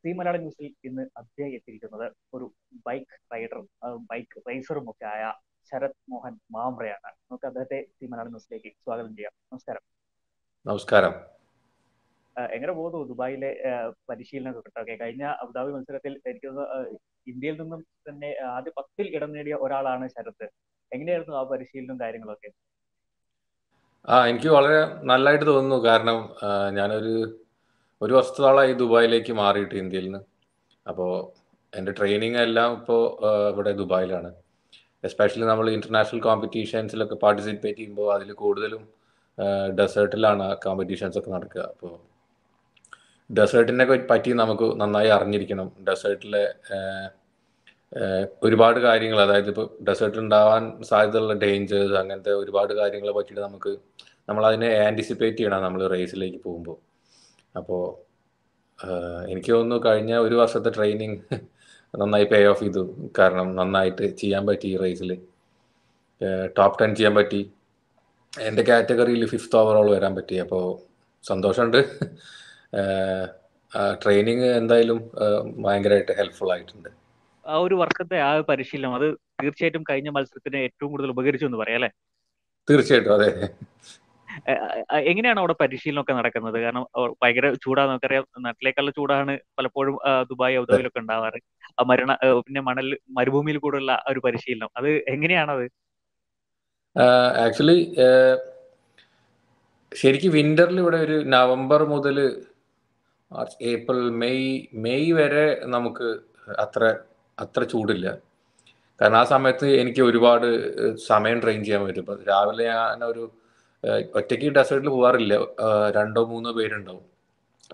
C Malayalam ന്യൂസിൽ ഇന്ന് അതിഥിയായി എത്തിയിരിക്കുന്നത് ഒരു ബൈക്ക് റൈഡറും ബൈക്ക് റേസറും ഒക്കെ ആയ ശരത് മോഹൻ മാമ്പ്രയാണ്. നമുക്ക് അദ്ദേഹത്തെ സി മലയാളം ന്യൂസിലേക്ക് സ്വാഗതം ചെയ്യാം. നമസ്കാരം. നമസ്കാരം. എങ്ങനെ പോകുന്നു ദുബായിലെ പരിശീലനം ഒക്കെ? കഴിഞ്ഞ അബുദാബി മത്സരത്തിൽ എനിക്ക് ഇന്ത്യയിൽ നിന്നും തന്നെ ആദ്യ 10-ൽ ഇടം നേടിയ ഒരാളാണ് ശരത്. എങ്ങനെയായിരുന്നു ആ പരിശീലനവും കാര്യങ്ങളൊക്കെ? എനിക്ക് വളരെ നല്ലതായിട്ട് തോന്നുന്നു. കാരണം ഞാനൊരു വർഷത്തോളമായി ദുബായിലേക്ക് മാറിയിട്ട് ഇന്ത്യയിൽ നിന്ന്. അപ്പോൾ എൻ്റെ ട്രെയിനിങ് എല്ലാം ഇപ്പോൾ ഇവിടെ ദുബായിലാണ്. എസ്പെഷ്യലി നമ്മൾ ഇൻ്റർനാഷണൽ കോമ്പറ്റീഷൻസിലൊക്കെ പാർട്ടിസിപ്പേറ്റ് ചെയ്യുമ്പോൾ അതിൽ കൂടുതലും ഡെസേർട്ടിലാണ് കോമ്പറ്റീഷൻസ് ഒക്കെ നടക്കുക. അപ്പോൾ ഡെസേർട്ടിനെ പറ്റി നമുക്ക് നന്നായി അറിഞ്ഞിരിക്കണം. ഡെസേർട്ടിലെ ഒരുപാട് കാര്യങ്ങൾ, അതായത് ഇപ്പോൾ ഡെസേർട്ടിൽ ഉണ്ടാവാൻ സാധ്യതയുള്ള ഡേഞ്ചേഴ്സ്, അങ്ങനത്തെ ഒരുപാട് കാര്യങ്ങളെ പറ്റിയിട്ട് നമ്മളതിനെ ആൻറ്റിസിപ്പേറ്റ് ചെയ്യണം നമ്മൾ റേസിലേക്ക് പോകുമ്പോൾ. അപ്പോൾ എനിക്ക് തോന്നുന്നു കഴിഞ്ഞ ഒരു വർഷത്തെ ട്രെയിനിങ് നന്നായി പേ ഓഫ് ചെയ്തു. കാരണം നന്നായിട്ട് ചെയ്യാൻ പറ്റി. ഈ റേസിൽ ടോപ്പ് 10 ചെയ്യാൻ പറ്റി. എൻ്റെ കാറ്റഗറിയിൽ 5th ഓവറോൾ വരാൻ പറ്റി. അപ്പോൾ സന്തോഷമുണ്ട്. ട്രെയിനിങ് എന്തായാലും ഭയങ്കരമായിട്ട് ഹെൽപ്ഫുൾ ആയിട്ടുണ്ട്. ആ ഒരു വർഷത്തെ ആ പരിശീലനം അത് തീർച്ചയായിട്ടും കഴിഞ്ഞ മത്സരത്തിന് ഏറ്റവും കൂടുതൽ ഉപകരിച്ചു എന്ന് പറയാം, അല്ലെ? തീർച്ചയായിട്ടും അതെ. എങ്ങനെയാണ് അവിടെ പരിശീലനമൊക്കെ നടക്കുന്നത്? കാരണം ഭയങ്കര ചൂടാണ്, നമുക്കറിയാം. നാട്ടിലേക്കുള്ള ചൂടാണ് പലപ്പോഴും ദുബായ്, അബുദാബിയിലൊക്കെ ഉണ്ടാവാറ്. പിന്നെ മരുഭൂമിയിൽ കൂടെയുള്ള ഒരു പരിശീലനം, അത് എങ്ങനെയാണത്? ആക്ച്വലി ശരിക്കും വിന്ററിൽ ഇവിടെ ഒരു നവംബർ മുതൽ മാർച്ച്, ഏപ്രിൽ, മെയ് വരെ നമുക്ക് അത്ര ചൂടില്ല. കാരണം ആ സമയത്ത് എനിക്ക് ഒരുപാട് സമയം ട്രെയിൻ ചെയ്യാൻ പറ്റും. ഇപ്പം രാവിലെ ഞാനൊരു ഒറ്റയ്ക്ക് ഡെസേർട്ടിൽ പോകാറില്ല. 2-3 പേരുണ്ടാവും.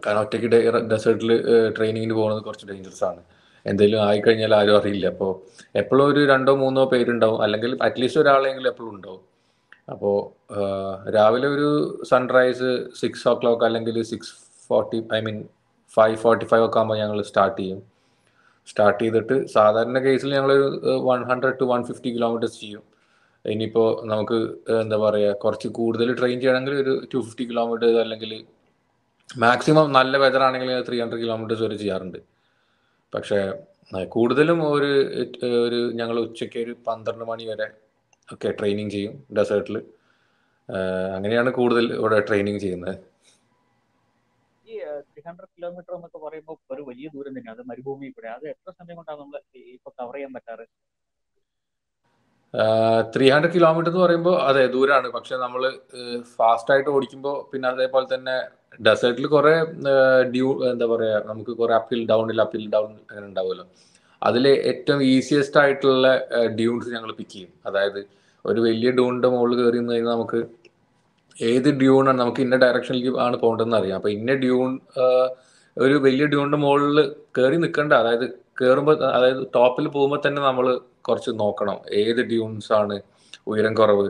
കാരണം ഒറ്റയ്ക്ക് ഡെസേർട്ടിൽ ട്രെയിനിങ്ങിന് പോകുന്നത് കുറച്ച് ഡേഞ്ചറസ് ആണ്. എന്തെങ്കിലും ആയിക്കഴിഞ്ഞാൽ ആരും അറിയില്ല. അപ്പോൾ എപ്പോഴും ഒരു 2-3 പേരുണ്ടാവും, അല്ലെങ്കിൽ അറ്റ്ലീസ്റ്റ് ഒരാളെങ്കിലും എപ്പോഴും ഉണ്ടാവും. അപ്പോൾ രാവിലെ ഒരു സൺറൈസ് 6 o'clock അല്ലെങ്കിൽ 5:45 ഒക്കെ ആകുമ്പോൾ ഞങ്ങൾ സ്റ്റാർട്ട് ചെയ്തിട്ട് സാധാരണ കേസിൽ ഞങ്ങൾ 100 to 150 kilometers ചെയ്യും. ഇനിയിപ്പോൾ നമുക്ക് എന്താ പറയുക, കുറച്ച് കൂടുതൽ ട്രെയിൻ ചെയ്യണമെങ്കിൽ ഒരു 250 kilometers, അല്ലെങ്കിൽ മാക്സിമം നല്ല വെതർ ആണെങ്കിൽ 300 kilometers വരെ ചെയ്യാറുണ്ട്. പക്ഷേ കൂടുതലും ഒരു ഞങ്ങൾ ഉച്ചയ്ക്ക് ഒരു 12 മണി വരെ ഒക്കെ ട്രെയിനിങ് ചെയ്യും ഡെസേർട്ടിൽ. അങ്ങനെയാണ് കൂടുതൽ ഇവിടെ ട്രെയിനിങ് ചെയ്യുന്നത്. ഈ 300 കിലോമീറ്റർ എന്നൊക്കെ പറയുമ്പോൾ ഒരു വലിയ ദൂരം തന്നെയാണ്. അത് മരുഭൂമി കൂടെ. അത് എത്ര സമയം കൊണ്ടാണ് നമ്മൾ ഇപ്പൊ കവർ ചെയ്യാൻ പറ്റാറ്? 300 kilometer എന്ന് പറയുമ്പോൾ അതെ ദൂരമാണ്. പക്ഷെ നമ്മൾ ഫാസ്റ്റായിട്ട് ഓടിക്കുമ്പോൾ പിന്നെ അതേപോലെ തന്നെ ഡെസേർട്ടിൽ കുറേ എന്താ പറയുക, നമുക്ക് കുറേ അപ്പിൽ ഡൗൺ അങ്ങനെ ഉണ്ടാവുമല്ലോ. അതിൽ ഏറ്റവും ഈസിയസ്റ്റ് ആയിട്ടുള്ള ഡ്യൂൺസ് ഞങ്ങൾ പിക്ക് ചെയ്യും. അതായത് ഒരു വലിയ ഡ്യൂണിൻ്റെ മുകളിൽ കയറി നിന്ന് കഴിഞ്ഞാൽ നമുക്ക് ഏത് ഡ്യൂണാണ്, നമുക്ക് ഇന്ന ഡയറക്ഷനിലേക്ക് ആണ് പോകേണ്ടതെന്ന് അറിയാം. അപ്പോൾ ഇന്ന ഡ്യൂൺ, ഒരു വലിയ ഡ്യൂണിൻ്റെ മുകളിൽ കയറി നിൽക്കേണ്ട, അതായത് ടോപ്പിൽ പോകുമ്പോൾ തന്നെ നമ്മൾ കുറച്ച് നോക്കണം ഏത് ഡ്യൂൺസ് ആണ് ഉയരം കുറവ്,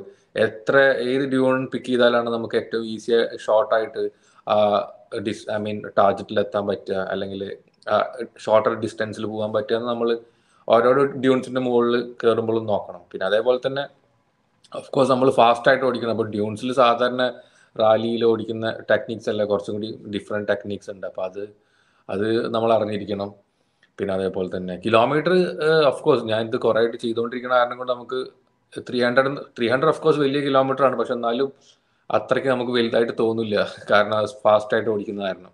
ഏത് ഡ്യൂൺ പിക്ക് ചെയ്താലാണ് നമുക്ക് ഏറ്റവും ഈസി ഷോർട്ടായിട്ട് ടാർജറ്റിൽ എത്താൻ പറ്റുക, അല്ലെങ്കിൽ ഷോർട്ടർ ഡിസ്റ്റൻസിൽ പോകാൻ പറ്റുക എന്ന് നമ്മൾ ഓരോരോ ഡ്യൂൺസിൻ്റെ മുകളിൽ കയറുമ്പോഴും നോക്കണം. പിന്നെ അതേപോലെ തന്നെ ഓഫ്കോഴ്സ് നമ്മൾ ഫാസ്റ്റായിട്ട് ഓടിക്കണം. അപ്പോൾ ഡ്യൂൺസിൽ സാധാരണ റാലിയിൽ ഓടിക്കുന്ന ടെക്നിക്സ് അല്ല, കുറച്ചും കൂടി ഡിഫറെൻറ്റ് ടെക്നിക്സ് ഉണ്ട്. അപ്പോൾ അത് നമ്മൾ അറിഞ്ഞിരിക്കണം. പിന്നെ അതേപോലെ തന്നെ കിലോമീറ്റർ, ഓഫ്കോഴ്സ് ഞാൻ ഇത് കുറേ ആയിട്ട് ചെയ്തുകൊണ്ടിരിക്കുന്ന കാരണം കൊണ്ട് നമുക്ക് 300 ഓഫ്കോഴ്സ് വലിയ കിലോമീറ്റർ ആണ്. പക്ഷെ എന്നാലും അത്രയ്ക്ക് നമുക്ക് വലുതായിട്ട് തോന്നില്ല, കാരണം ഫാസ്റ്റായിട്ട് ഓടിക്കുന്ന കാരണം.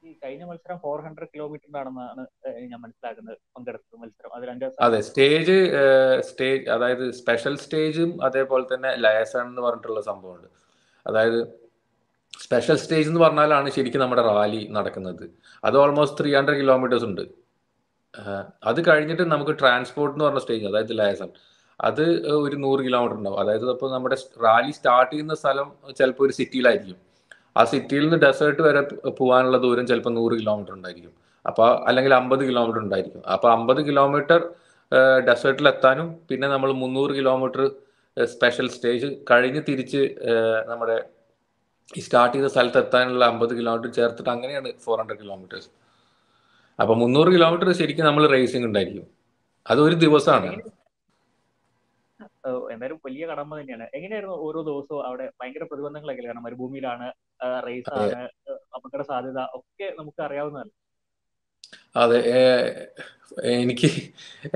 ഈ കഴിഞ്ഞ മത്സരം 400 കിലോമീറ്ററിനാണെന്നാണ് ഞാൻ മനസ്സിലാക്കുന്നത്, പങ്കെടുത്ത മത്സരം. അതെ, സ്റ്റേജ് അതായത് സ്പെഷ്യൽ സ്റ്റേജും അതേപോലെ തന്നെ ലയസൺ എന്ന് പറഞ്ഞിട്ടുള്ള സംഭവമുണ്ട്. അതായത് സ്പെഷ്യൽ സ്റ്റേജ് എന്ന് പറഞ്ഞാലാണ് ശരിക്കും നമ്മുടെ റാലി നടക്കുന്നത്. അത് ഓൾമോസ്റ്റ് 300 kilometers ഉണ്ട്. അത് കഴിഞ്ഞിട്ട് നമുക്ക് ട്രാൻസ്പോർട്ട് എന്ന് പറഞ്ഞ സ്റ്റേജ്, അതായത് ലയസൺ, അത് ഒരു 100 kilometer ഉണ്ടാവും. അതായത് ഇപ്പോൾ നമ്മുടെ റാലി സ്റ്റാർട്ട് ചെയ്യുന്ന സ്ഥലം ചിലപ്പോൾ ഒരു സിറ്റിയിലായിരിക്കും. ആ സിറ്റിയിൽ നിന്ന് ഡെസേർട്ട് വരെ പോകാനുള്ള ദൂരം ചിലപ്പോൾ 100 kilometer ഉണ്ടായിരിക്കും. അപ്പോൾ അല്ലെങ്കിൽ 50 kilometer ഉണ്ടായിരിക്കും. അപ്പോൾ 50 kilometer ഡെസേർട്ടിൽ എത്താനും പിന്നെ നമ്മൾ 300 kilometer സ്പെഷ്യൽ സ്റ്റേജ് കഴിഞ്ഞ് തിരിച്ച് നമ്മുടെ ഈ സ്റ്റാർട്ട് ചെയ്ത സ്ഥലത്ത് എത്താനുള്ള 50 kilometer ചേർത്തിട്ട് അങ്ങനെയാണ് 400 kilometers. അപ്പോൾ 300 kilometer ശരിക്കും നമ്മൾ റേസിംഗ് ഉണ്ടായിരിക്കും. അത് ഒരു ദിവസമാണ്. എന്തായാലും വലിയ കടമ്പ തന്നെയാണ്. എങ്ങനെയായിരുന്നു ഓരോ ദിവസവും അവിടെ? ഭയങ്കര പ്രതിബന്ധങ്ങളൊക്കെ, കാരണം മരുഭൂമിയിലാണ്, റേസ് ആണ്, അപകട സാധ്യത ഒക്കെ നമുക്ക് അറിയാവുന്നതല്ല. അതെ. എനിക്ക്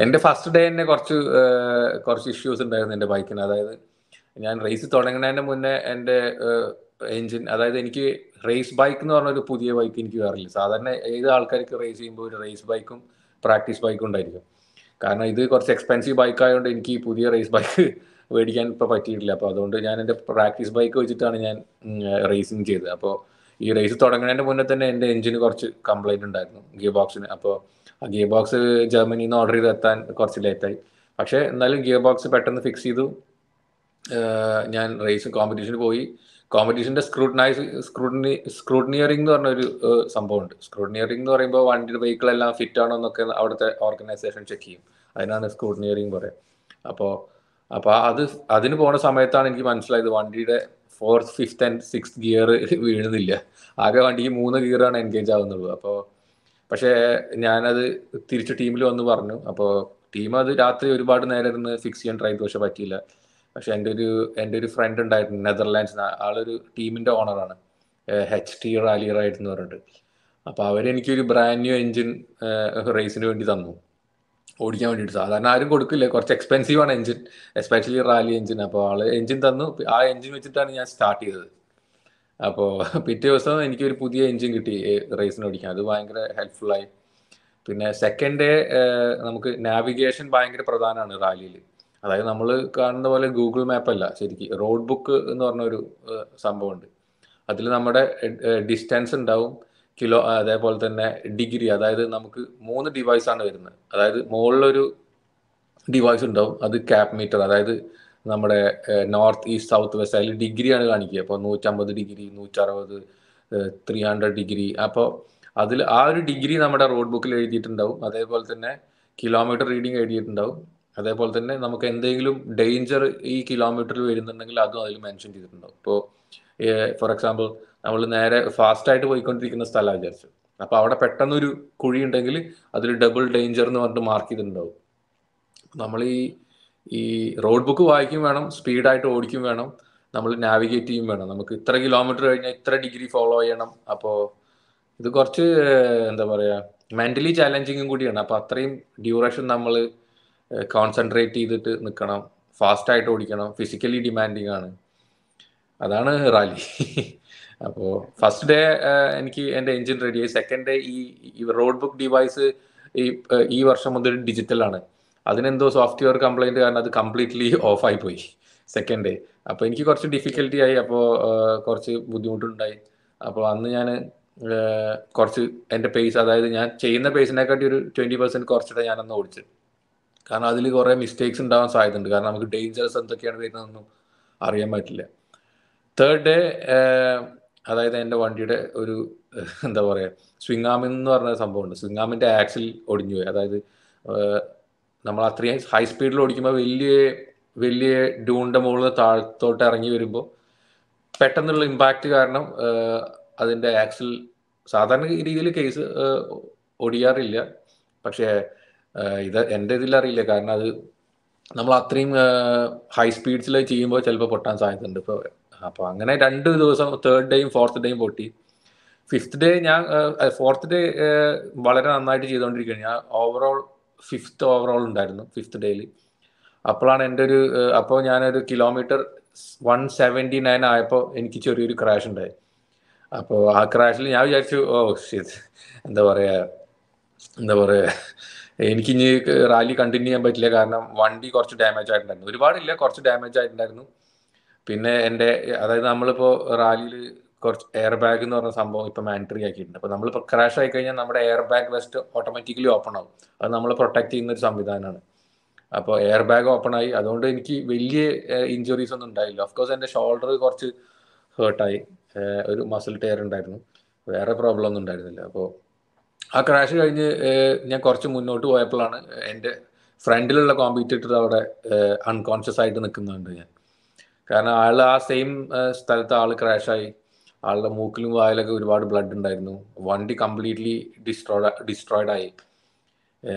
എൻ്റെ ഫസ്റ്റ് ഡേ തന്നെ കുറച്ച് ഇഷ്യൂസ് ഉണ്ടായിരുന്നു എൻ്റെ ബൈക്കിന്. അതായത് ഞാൻ റേസ് തുടങ്ങുന്നതിന് മുന്നേ എൻ്റെ എൻജിൻ, അതായത് എനിക്ക് റേസ് ബൈക്ക് എന്ന് പറഞ്ഞൊരു പുതിയ ബൈക്ക് എനിക്ക് വേറില്ല. സാധാരണ ഏത് ആൾക്കാർക്ക് റേസ് ചെയ്യുമ്പോൾ ഒരു റേസ് ബൈക്കും പ്രാക്ടീസ് ബൈക്കും ഉണ്ടായിരിക്കും. കാരണം ഇത് കുറച്ച് എക്സ്പെൻസീവ് ബൈക്ക് ആയതുകൊണ്ട് എനിക്ക് ഈ പുതിയ റേസ് ബൈക്ക് മേടിക്കാൻ ഇപ്പോൾ പറ്റിയിട്ടില്ല. അപ്പോൾ അതുകൊണ്ട് ഞാൻ എൻ്റെ പ്രാക്ടീസ് ബൈക്ക് വെച്ചിട്ടാണ് ഞാൻ റേസിങ് ചെയ്തത്. അപ്പോൾ ഈ റേസ് തുടങ്ങുന്നതിൻ്റെ മുന്നേ തന്നെ എൻ്റെ എഞ്ചിന് കുറച്ച് കംപ്ലൈൻറ്റ് ഉണ്ടായിരുന്നു, ഗിയർ ബോക്സിന്. അപ്പോൾ ആ ഗിയർ ബോക്സ് ജർമ്മനിയിൽ നിന്ന് ഓർഡർ ചെയ്ത് എത്താൻ കുറച്ച് ലേറ്റായി. പക്ഷേ എന്നാലും ഗിയർ ബോക്സ് പെട്ടെന്ന് ഫിക്സ് ചെയ്തു. ഞാൻ റേസ് കോമ്പറ്റീഷന് പോയി. കോമ്പറ്റീഷൻ്റെ സ്ക്രൂട്ടനിയറിംഗ് എന്ന് പറഞ്ഞൊരു സംഭവമുണ്ട്. സ്ക്രൂട്ടനിയറിംഗ് എന്ന് പറയുമ്പോൾ വണ്ടിയുടെ വെഹിക്കിളെല്ലാം ഫിറ്റ് ആണോ എന്നൊക്കെ അവിടുത്തെ ഓർഗനൈസേഷൻ ചെക്ക് ചെയ്യും. അതിനാണ് സ്ക്രൂട്ടനിയറിംഗ് പറയുക. അപ്പോൾ അപ്പോൾ അതിന് പോണ സമയത്താണ് എനിക്ക് മനസ്സിലായത് വണ്ടിയുടെ 4th, 5th and 6th gear വീഴുന്നില്ല. ആകെ വണ്ടിക്ക് 3 ഗിയറാണ് എൻഗേജ് ആവുന്നുള്ളൂ. അപ്പോൾ പക്ഷേ ഞാനത് തിരിച്ച് ടീമിൽ വന്ന് പറഞ്ഞു. അപ്പോൾ ടീം അത് രാത്രി ഒരുപാട് നേരം ഇരുന്ന് ഫിക്സ് ചെയ്യാൻ ട്രൈ ചെയ്തു, പക്ഷെ പറ്റിയില്ല. പക്ഷെ എൻ്റെ ഒരു ഫ്രണ്ട് ഉണ്ടായിരുന്നു നെതർലാൻഡ്സ്, ആളൊരു ടീമിൻ്റെ ഓണറാണ്, HT റാലി റൈഡ് എന്ന് പറഞ്ഞിട്ട്. അപ്പോൾ അവരെനിക്കൊരു ബ്രാൻഡ് ന്യൂ എൻജിൻ റേസിന് വേണ്ടി തന്നു ഓടിക്കാൻ വേണ്ടിയിട്ട്. സാധാരണ ആരും കൊടുക്കില്ല, കുറച്ച് എക്സ്പെൻസീവ് ആണ് എൻജിൻ, എസ്പെഷ്യലി റാലി എൻജിൻ. അപ്പോൾ ആള് എൻജിൻ തന്നു. ആ എൻജിൻ വെച്ചിട്ടാണ് ഞാൻ സ്റ്റാർട്ട് ചെയ്തത്. അപ്പോൾ പിറ്റേ ദിവസം എനിക്കൊരു പുതിയ എൻജിൻ കിട്ടി റേസിന് ഓടിക്കാൻ. അത് ഭയങ്കര ഹെൽപ്ഫുള്ളായി. പിന്നെ സെക്കൻഡ് ഡേ നമുക്ക് നാവിഗേഷൻ ഭയങ്കര പ്രധാനമാണ് റാലിയിൽ. അതായത് നമ്മൾ കാണുന്ന പോലെ ഗൂഗിൾ മാപ്പ് അല്ല, ശരിക്കും റോഡ് ബുക്ക് എന്ന് പറഞ്ഞൊരു സംഭവമുണ്ട്. അതിൽ നമ്മുടെ ഡിസ്റ്റൻസ് ഉണ്ടാവും, അതേപോലെ തന്നെ ഡിഗ്രി. അതായത് നമുക്ക് 3 ഡിവൈസാണ് വരുന്നത്. അതായത് മുകളിലൊരു ഡിവൈസ് ഉണ്ടാവും, അത് ക്യാപ് മീറ്റർ, അതായത് നമ്മുടെ നോർത്ത്, ഈസ്റ്റ്, സൗത്ത്, വെസ്റ്റ്, അതിൽ ഡിഗ്രിയാണ് കാണിക്കുക. അപ്പോൾ 150 ഡിഗ്രി, 160, 300 ഡിഗ്രി. അപ്പോൾ അതിൽ ആ ഒരു ഡിഗ്രി നമ്മുടെ റോഡ് ബുക്കിൽ എഴുതിയിട്ടുണ്ടാവും. അതേപോലെ തന്നെ കിലോമീറ്റർ റീഡിങ് എഴുതിയിട്ടുണ്ടാവും. അതേപോലെ തന്നെ നമുക്ക് എന്തെങ്കിലും ഡേഞ്ചർ ഈ കിലോമീറ്ററിൽ വരുന്നുണ്ടെങ്കിൽ അതും അതിൽ മെൻഷൻ ചെയ്തിട്ടുണ്ടാവും. ഇപ്പോൾ ഫോർ എക്സാമ്പിൾ നമ്മൾ നേരെ ഫാസ്റ്റായിട്ട് പോയിക്കൊണ്ടിരിക്കുന്ന സ്ഥലം വിചാരിച്ചു, അപ്പോൾ അവിടെ പെട്ടെന്നൊരു കുഴി ഉണ്ടെങ്കിൽ അതിൽ ഡബിൾ ഡേഞ്ചർ എന്ന് പറഞ്ഞിട്ട് മാർക്ക് ചെയ്തിട്ടുണ്ടാവും. നമ്മൾ ഈ റോഡ് ബുക്ക് വായിക്കും വേണം, സ്പീഡായിട്ട് ഓടിക്കും വേണം, നമ്മൾ നാവിഗേറ്റ് ചെയ്യും വേണം. നമുക്ക് ഇത്ര കിലോമീറ്റർ കഴിഞ്ഞാൽ ഇത്ര ഡിഗ്രി ഫോളോ ചെയ്യണം. അപ്പോൾ ഇത് കുറച്ച് എന്താ പറയുക, മെൻ്റലി ചാലഞ്ചിങ്ങും കൂടിയാണ്. അപ്പോൾ അത്രയും ഡ്യൂറേഷൻ നമ്മൾ കോൺസെൻട്രേറ്റ് ചെയ്തിട്ട് നിൽക്കണം, ഫാസ്റ്റായിട്ട് ഓടിക്കണം, ഫിസിക്കലി ഡിമാൻഡിങ് ആണ്. അതാണ് റാലി. അപ്പോൾ ഫസ്റ്റ് ഡേ എനിക്ക് എൻ്റെ എൻജിൻ റെഡിയായി. സെക്കൻഡ് ഡേ ഈ റോഡ് ബുക്ക് ഡിവൈസ് ഈ വർഷം മുതൽ ഡിജിറ്റലാണ്. അതിനെന്തോ സോഫ്റ്റ്വെയർ കംപ്ലൈൻറ്റ് കാരണം അത് കംപ്ലീറ്റ്ലി ഓഫായി പോയി സെക്കൻഡ് ഡേ. അപ്പോൾ എനിക്ക് കുറച്ച് ഡിഫിക്കൽട്ടി ആയി, അപ്പോൾ കുറച്ച് ബുദ്ധിമുട്ടുണ്ടായി. അപ്പോൾ അന്ന് ഞാൻ കുറച്ച് എൻ്റെ പേസ്, അതായത് ഞാൻ ചെയ്യുന്ന പേസിനെക്കാട്ടി ഒരു 20% കുറച്ചിട്ട് ഞാനന്ന് ഓടിച്ചു. കാരണം അതിൽ കുറേ മിസ്റ്റേക്സ് ഉണ്ടാവാൻ സാധ്യതയുണ്ട്. കാരണം നമുക്ക് ഡേഞ്ചറസ് എന്തൊക്കെയാണ് വരുന്നതെന്നൊന്നും അറിയാൻ പറ്റില്ല. തേർഡ് ഡേ അതായത് എൻ്റെ വണ്ടിയുടെ ഒരു എന്താ പറയുക, സ്വിംഗ് ആം എന്ന് പറഞ്ഞ സംഭവമുണ്ട്. സ്വിംഗ് ആമിൻ്റെ ആക്സിൽ ഒടിഞ്ഞു പോയി. അതായത് നമ്മൾ അത്രയും ഹൈ സ്പീഡിൽ ഓടിക്കുമ്പോൾ വലിയ ഡ്യൂണിൻ്റെ മുകളിൽ താഴത്തോട്ട് ഇറങ്ങി വരുമ്പോൾ പെട്ടെന്നുള്ള ഇമ്പാക്റ്റ് കാരണം അതിൻ്റെ ആക്സിൽ സാധാരണ രീതിയിൽ കേസ് ഒടിയാറില്ല. പക്ഷേ എൻ്റെ ഇതിലറിയില്ല, കാരണം അത് നമ്മൾ അത്രയും ഹൈ സ്പീഡ്സിൽ ചെയ്യുമ്പോൾ ചിലപ്പോൾ പൊട്ടാൻ സാധ്യതയുണ്ട്. അപ്പോൾ അങ്ങനെ 2 ദിവസം, തേർഡ് ഡേയും 4th ഡേയും പൊട്ടി. 5th ഡേ ഫോർത്ത് ഡേ വളരെ നന്നായിട്ട് ചെയ്തുകൊണ്ടിരിക്കുകയാണ്. ഞാൻ ഓവറോൾ 5th ഓവറോൾ ഉണ്ടായിരുന്നു 5th ഡേയിൽ. അപ്പോഴാണ് അപ്പോൾ ഞാനൊരു കിലോമീറ്റർ 179 ആയപ്പോൾ എനിക്ക് ചെറിയൊരു ക്രാഷ് ഉണ്ടായി. അപ്പോൾ ആ ക്രാഷിൽ ഞാൻ വിചാരിച്ചു, എന്താ പറയുക, എനിക്കിനി റാലി കണ്ടിന്യൂ ചെയ്യാൻ പറ്റില്ല. കാരണം വണ്ടി കുറച്ച് ഡാമേജ് ആയിട്ടുണ്ടായിരുന്നു, ഒരുപാടില്ല, കുറച്ച് ഡാമേജ് ആയിട്ടുണ്ടായിരുന്നു. പിന്നെ അതായത് നമ്മളിപ്പോൾ റാലിയിൽ കുറച്ച് എയർ ബാഗ് എന്ന് പറഞ്ഞ സംഭവം ഇപ്പോൾ മാൻഡറ്ററി ആക്കിയിട്ടുണ്ട്. അപ്പോൾ നമ്മളിപ്പോൾ ക്രാഷ് ആയി കഴിഞ്ഞാൽ നമ്മുടെ air bag west automatically open ആവും. അത് നമ്മളെ പ്രൊട്ടക്ട് ചെയ്യുന്ന ഒരു സംവിധാനമാണ്. അപ്പോൾ എയർ ബാഗ് ഓപ്പൺ ആയി. അതുകൊണ്ട് എനിക്ക് വലിയ ഇഞ്ചുറീസ് ഒന്നും ഉണ്ടായില്ല. ഓഫ്കോഴ്സ് എൻ്റെ ഷോൾഡർ കുറച്ച് ഹേർട്ടായി, ഒരു മസിൽ ടയർ ഉണ്ടായിരുന്നു, വേറെ പ്രോബ്ലം ഒന്നും ഉണ്ടായിരുന്നില്ല. അപ്പോൾ ആ ക്രാഷ് കഴിഞ്ഞ് ഞാൻ കുറച്ച് മുന്നോട്ട് പോയപ്പോഴാണ് എൻ്റെ ഫ്രണ്ടിലുള്ള കോമ്പറ്റീറ്റർ അവിടെ അൺകോൺഷ്യസ് ആയിട്ട് നിൽക്കുന്നുണ്ട് ഞാൻ. കാരണം ആ സെയിം സ്ഥലത്ത് ക്രാഷായി. ആളുടെ മൂക്കിലും വായിലൊക്കെ ഒരുപാട് ബ്ലഡ് ഉണ്ടായിരുന്നു. വണ്ടി കംപ്ലീറ്റ്ലി ഡിസ്ട്രോയിഡ് ആയി.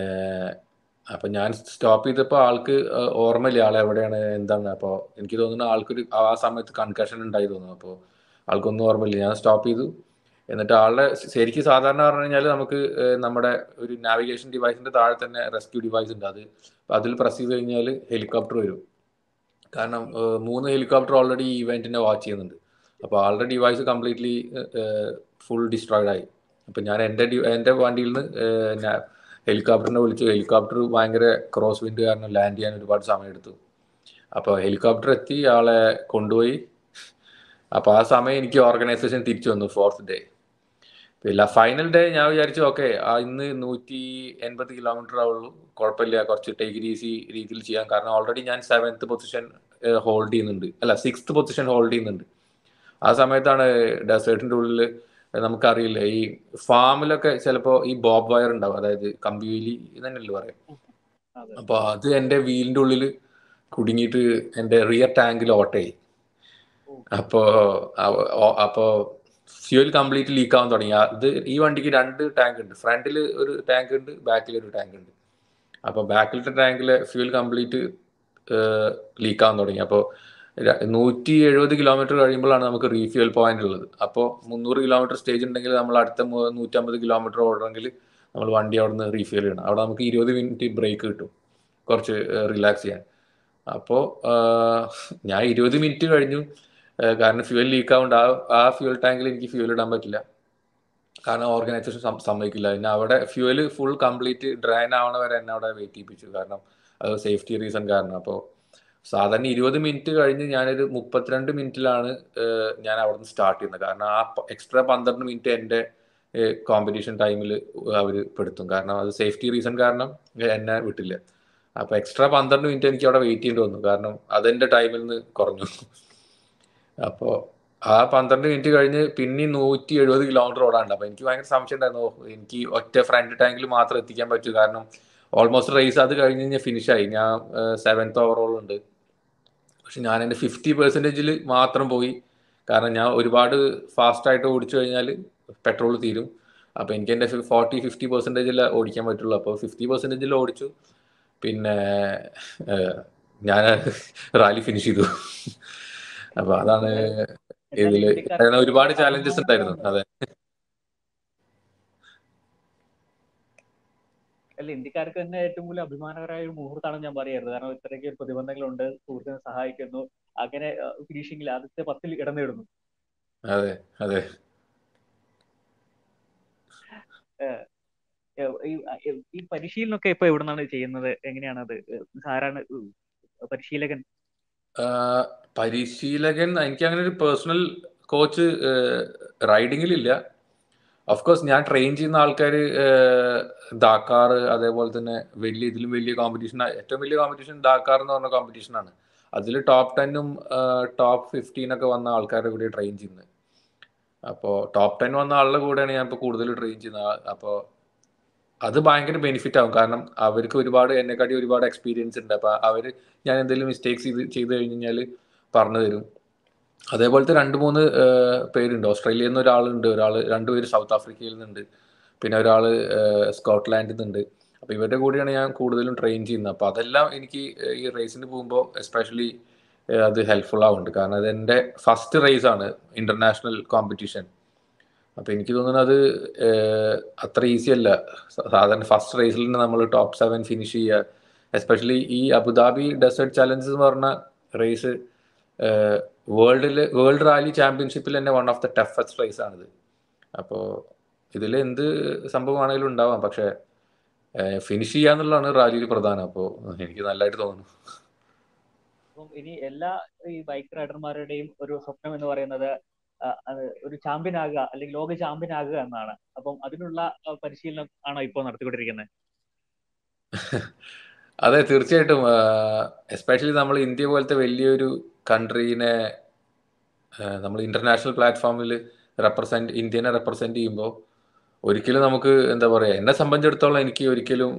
അപ്പം ഞാൻ സ്റ്റോപ്പ് ചെയ്തപ്പോൾ ആൾക്ക് ഓർമ്മയില്ല ആളെവിടെയാണ് എന്താണ്. അപ്പോൾ എനിക്ക് തോന്നുന്നു ആൾക്കൊരു ആ സമയത്ത് കൺകഷൻ ഉണ്ടായി തോന്നുന്നു. അപ്പോൾ ആൾക്കൊന്നും ഓർമ്മയില്ല. ഞാൻ സ്റ്റോപ്പ് ചെയ്തു. എന്നിട്ട് ആളുടെ ശരിക്കും സാധാരണ പറഞ്ഞു കഴിഞ്ഞാൽ നമുക്ക് നമ്മുടെ ഒരു നാവിഗേഷൻ ഡിവൈസിന്റെ താഴെ തന്നെ റെസ്ക്യൂ ഡിവൈസ് ഉണ്ട്. അതിൽ പ്രസ് ചെയ്ത് കഴിഞ്ഞാൽ ഹെലികോപ്റ്റർ വരും. കാരണം 3 ഹെലികോപ്റ്റർ ഓൾറെഡി ഈ ഇവന്റിനെ വാച്ച് ചെയ്യുന്നുണ്ട്. അപ്പോൾ ആളുടെ ഡിവൈസ് കംപ്ലീറ്റ്ലി ഫുൾ ഡിസ്ട്രോയിഡ് ആയി. അപ്പം ഞാൻ എൻ്റെ വണ്ടിയിൽ നിന്ന് ഹെലികോപ്റ്ററിനെ വിളിച്ചു. ഹെലികോപ്റ്റർ ഭയങ്കര ക്രോസ് വിൻഡ് കാരണം ലാൻഡ് ചെയ്യാൻ ഒരുപാട് സമയം എടുത്തു. അപ്പോൾ ഹെലികോപ്റ്റർ എത്തി, ആളെ കൊണ്ടുപോയി. അപ്പോൾ ആ സമയം എനിക്ക് ഓർഗനൈസേഷൻ തിരിച്ചു വന്നു 4th ഡേ. പിന്നെ ഫൈനൽ ഡേ ഞാൻ വിചാരിച്ചു ഓക്കെ ഇന്ന് 180 കിലോമീറ്റർ ആവുള്ളൂ, കുഴപ്പമില്ല, കുറച്ച് ടേക്ക് ഇറ്റ് ഈസി രീതിയിൽ ചെയ്യാം. കാരണം ഓൾറെഡി ഞാൻ 7th പൊസിഷൻ ഹോൾഡ് ചെയ്യുന്നുണ്ട്, അല്ല 6th പൊസിഷൻ ഹോൾഡ് ചെയ്യുന്നുണ്ട്. ആ സമയത്താണ് ഡെസേർട്ടിന്റെ ഉള്ളിൽ നമുക്കറിയില്ല, ഈ ഫാമിലൊക്കെ ചിലപ്പോൾ ഈ ബോബ് വയർ ഉണ്ടാവും, അതായത് കമ്പിവേലി തന്നെയല്ലേ പറയാം. അപ്പോൾ അത് എൻ്റെ വീലിന്റെ ഉള്ളിൽ കുടുങ്ങിയിട്ട് എൻ്റെ റിയർ ടാങ്കിൽ ഓട്ടയായി. അപ്പോൾ ഫ്യൂൽ കംപ്ലീറ്റ് ലീക്ക് ആവാൻ തുടങ്ങി. ഈ വണ്ടിക്ക് 2 ടാങ്ക് ഉണ്ട്, ഫ്രണ്ടിൽ ഒരു ടാങ്ക് ഉണ്ട്, ബാക്കിൽ ഒരു ടാങ്ക് ഉണ്ട്. അപ്പോൾ ബാക്കിലത്തെ ടാങ്കിലെ ഫ്യൂൽ കംപ്ലീറ്റ് ലീക്ക് ആവാൻ തുടങ്ങി. അപ്പോൾ 170 കിലോമീറ്റർ കഴിയുമ്പോഴാണ് നമുക്ക് റീഫ്യൂൽ പോയിന്റ് ഉള്ളത്. അപ്പോൾ 300 കിലോമീറ്റർ സ്റ്റേജ് ഉണ്ടെങ്കിൽ നമ്മൾ അടുത്ത 150 കിലോമീറ്റർ ഓടണമെങ്കിൽ നമ്മൾ വണ്ടി അവിടെ നിന്ന് റീഫ്യൂൽ ചെയ്യണം. അവിടെ നമുക്ക് 20 മിനിറ്റ് ബ്രേക്ക് കിട്ടും കുറച്ച് റിലാക്സ് ചെയ്യാൻ. അപ്പോൾ ഞാൻ 20 മിനിറ്റ് കഴിഞ്ഞു, കാരണം ഫ്യൂൽ ലീക്ക് ആവുകൊണ്ട് ആ ഫ്യൂൽ ടാങ്കിൽ എനിക്ക് ഫ്യൂൽ ഇടാൻ പറ്റില്ല, കാരണം ഓർഗനൈസേഷൻ സമ്മതിക്കില്ല. പിന്നെ അവിടെ ഫ്യൂൽ ഫുൾ കംപ്ലീറ്റ് ഡ്രൈൻ ആവണ വരെ എന്നെ അവിടെ വെയിറ്റ് ചെയ്യിപ്പിച്ചു, കാരണം അത് സേഫ്റ്റി റീസൺ കാരണം. അപ്പോൾ സാധാരണ 20 മിനിറ്റ് കഴിഞ്ഞ് ഞാനൊരു 32 മിനിറ്റിലാണ് ഞാൻ അവിടെ നിന്ന് സ്റ്റാർട്ട് ചെയ്യുന്നത്. കാരണം ആ എക്സ്ട്രാ 12 മിനിറ്റ് എൻ്റെ കോമ്പറ്റീഷൻ ടൈമിൽ അവർ പെടുത്തും, കാരണം അത് സേഫ്റ്റി റീസൺ കാരണം എന്നെ വിട്ടില്ല. അപ്പോൾ എക്സ്ട്രാ 12 മിനിറ്റ് എനിക്ക് അവിടെ വെയിറ്റ് ചെയ്യേണ്ടി വന്നു, കാരണം അതെൻ്റെ ടൈമിൽ നിന്ന് കുറഞ്ഞു. അപ്പോൾ ആ 12 മിനിറ്റ് കഴിഞ്ഞ് പിന്നെ 170 കിലോമീറ്റർ ഓടാണ്ട്. അപ്പോൾ എനിക്ക് ഭയങ്കര സംശയം ഉണ്ടായിരുന്നു, എനിക്ക് ഒറ്റ ഫ്രണ്ട് ടാങ്കിൽ മാത്രം എത്തിക്കാൻ പറ്റൂ, കാരണം ഓൾമോസ്റ്റ് റേസ് അത് കഴിഞ്ഞ് കഴിഞ്ഞാൽ ഫിനിഷായി. ഞാൻ 7th ഓവറോൾ ഉണ്ട്, പക്ഷെ ഞാൻ എൻ്റെ 50% മാത്രം പോയി. കാരണം ഞാൻ ഒരുപാട് ഫാസ്റ്റായിട്ട് ഓടിച്ചു കഴിഞ്ഞാൽ പെട്രോൾ തീരും. അപ്പോൾ എനിക്ക് എൻ്റെ 40-50% ഓടിക്കാൻ പറ്റുള്ളൂ. അപ്പോൾ 50% ഓടിച്ചു, പിന്നെ ഞാൻ റാലി ഫിനിഷ് ചെയ്തു. അപ്പോൾ അതാണ് ഇതിൽ ഒരുപാട് ചാലഞ്ചസ് ഉണ്ടായിരുന്നു. അതെ, അല്ല, ഇന്ത്യക്കാർക്ക് തന്നെ ഏറ്റവും കൂടുതൽ അഭിമാനകരമായ ഒരു മുഹൂർത്തമാണ് ഞാൻ പറയുന്നത്. കാരണം ഇത്രയ്ക്ക് പ്രതിബന്ധങ്ങളുണ്ട്, സുഹൃത്തിനെ സഹായിക്കുന്നു, അങ്ങനെ ഫിനിഷിംഗിൽ ആദ്യത്തെ 10ൽ ഇടം നേടുന്നു. അതെ അതെ. ഈ പരിശീലനമൊക്കെ ഇപ്പൊ എവിടെ നിന്നാണ് ചെയ്യുന്നത്, എങ്ങനെയാണത്, ആരാണ് പരിശീലകൻ? പരിശീലകൻ എനിക്ക് അങ്ങനെ ഒരു പേഴ്സണൽ കോച്ച് റൈഡിങ്ങിലില്ല. ഓഫ് കോഴ്സ് ഞാൻ ട്രെയിൻ ചെയ്യുന്ന ആൾക്കാർ ഡാക്കാർ, അതേപോലെ തന്നെ ഇതിലും വലിയ കോമ്പറ്റീഷൻ, ഏറ്റവും വലിയ കോമ്പറ്റീഷൻ ഡാക്കാർ എന്ന് പറഞ്ഞ കോമ്പറ്റീഷനാണ്. അതിൽ ടോപ്പ് 10ഉം ടോപ്പ് 15 വന്ന ആൾക്കാരുടെ കൂടെ ട്രെയിൻ ചെയ്യുന്നത്. അപ്പോൾ ടോപ്പ് 10 വന്ന ആളുടെ കൂടെയാണ് ഞാൻ ഇപ്പോൾ കൂടുതൽ ട്രെയിൻ ചെയ്യുന്നത്. അപ്പോൾ അത് ഭയങ്കര ബെനിഫിറ്റ് ആവും, കാരണം അവർക്ക് എന്നെക്കാട്ടി ഒരുപാട് എക്സ്പീരിയൻസ് ഉണ്ട്. അപ്പോൾ ഞാൻ എന്തെങ്കിലും മിസ്റ്റേക്സ് ചെയ്ത് കഴിഞ്ഞാൽ പറഞ്ഞു തരും. അതേപോലത്തെ 2-3 പേരുണ്ട്. ഓസ്ട്രേലിയയിൽ നിന്ന് ഒരാളുണ്ട്, 2 പേര് സൗത്ത് ആഫ്രിക്കയിൽ നിന്നുണ്ട്, പിന്നെ ഒരാൾ സ്കോട്ട്ലാൻഡിൽ നിന്നുണ്ട്. അപ്പോൾ ഇവരുടെ കൂടെയാണ് ഞാൻ കൂടുതലും ട്രെയിൻ ചെയ്യുന്നത്. അപ്പോൾ അതെല്ലാം എനിക്ക് ഈ റേസിന് പോകുമ്പോൾ എസ്പെഷ്യലി അത് ഹെൽപ്ഫുൾ ആവുന്നുണ്ട്, കാരണം അത് എൻ്റെ ഫസ്റ്റ് റേസാണ്, ഇൻ്റർനാഷണൽ കോമ്പറ്റീഷൻ. അപ്പോൾ എനിക്ക് തോന്നുന്നത് അത്ര ഈസി അല്ല. സാധാരണ ഫസ്റ്റ് റേസിൽ തന്നെ നമ്മൾ ടോപ്പ് 7 ഫിനിഷ് ചെയ്യുക, എസ്പെഷ്യലി ഈ അബുദാബി ഡെസേർട്ട് ചലഞ്ചസ് എന്ന് പറഞ്ഞ റേസ് വേൾഡ് റാലി ചാമ്പ്യൻഷിപ്പിൽ തന്നെ one of the toughest race ആണിത്. അപ്പോൾ ഇതിൽ എന്ത് സംഭവമാണെങ്കിലും ഉണ്ടാവാം, പക്ഷെ ഫിനിഷ് ചെയ്യാന്നുള്ളതാണ് റാലിയിൽ പ്രധാനം. അപ്പോൾ എനിക്ക് നല്ലതായിട്ട് തോന്നുന്നു. അപ്പം ഇനി എല്ലാ ഈ ബൈക്ക് റൈഡർമാരുടെയും ഒരു സ്വപ്നം എന്ന് പറയുന്നത് ഒരു ചാമ്പ്യൻ ആകുക, അല്ലെങ്കിൽ ലോക ചാമ്പ്യൻ ആകുക എന്നാണ്. അപ്പം അതിനുള്ള പരിശീലനം ആണോ ഇപ്പോൾ നടത്തിക്കൊണ്ടിരിക്കുന്നത്? അതെ, തീർച്ചയായിട്ടും. എസ്പെഷ്യലി നമ്മൾ ഇന്ത്യ പോലത്തെ വലിയൊരു കൺട്രീനെ നമ്മൾ ഇന്റർനാഷണൽ പ്ലാറ്റ്ഫോമിൽ ഇന്ത്യനെ റെപ്രസെന്റ് ചെയ്യുമ്പോൾ ഒരിക്കലും നമുക്ക് എന്താ പറയുക, എന്നെ സംബന്ധിച്ചിടത്തോളം എനിക്ക് ഒരിക്കലും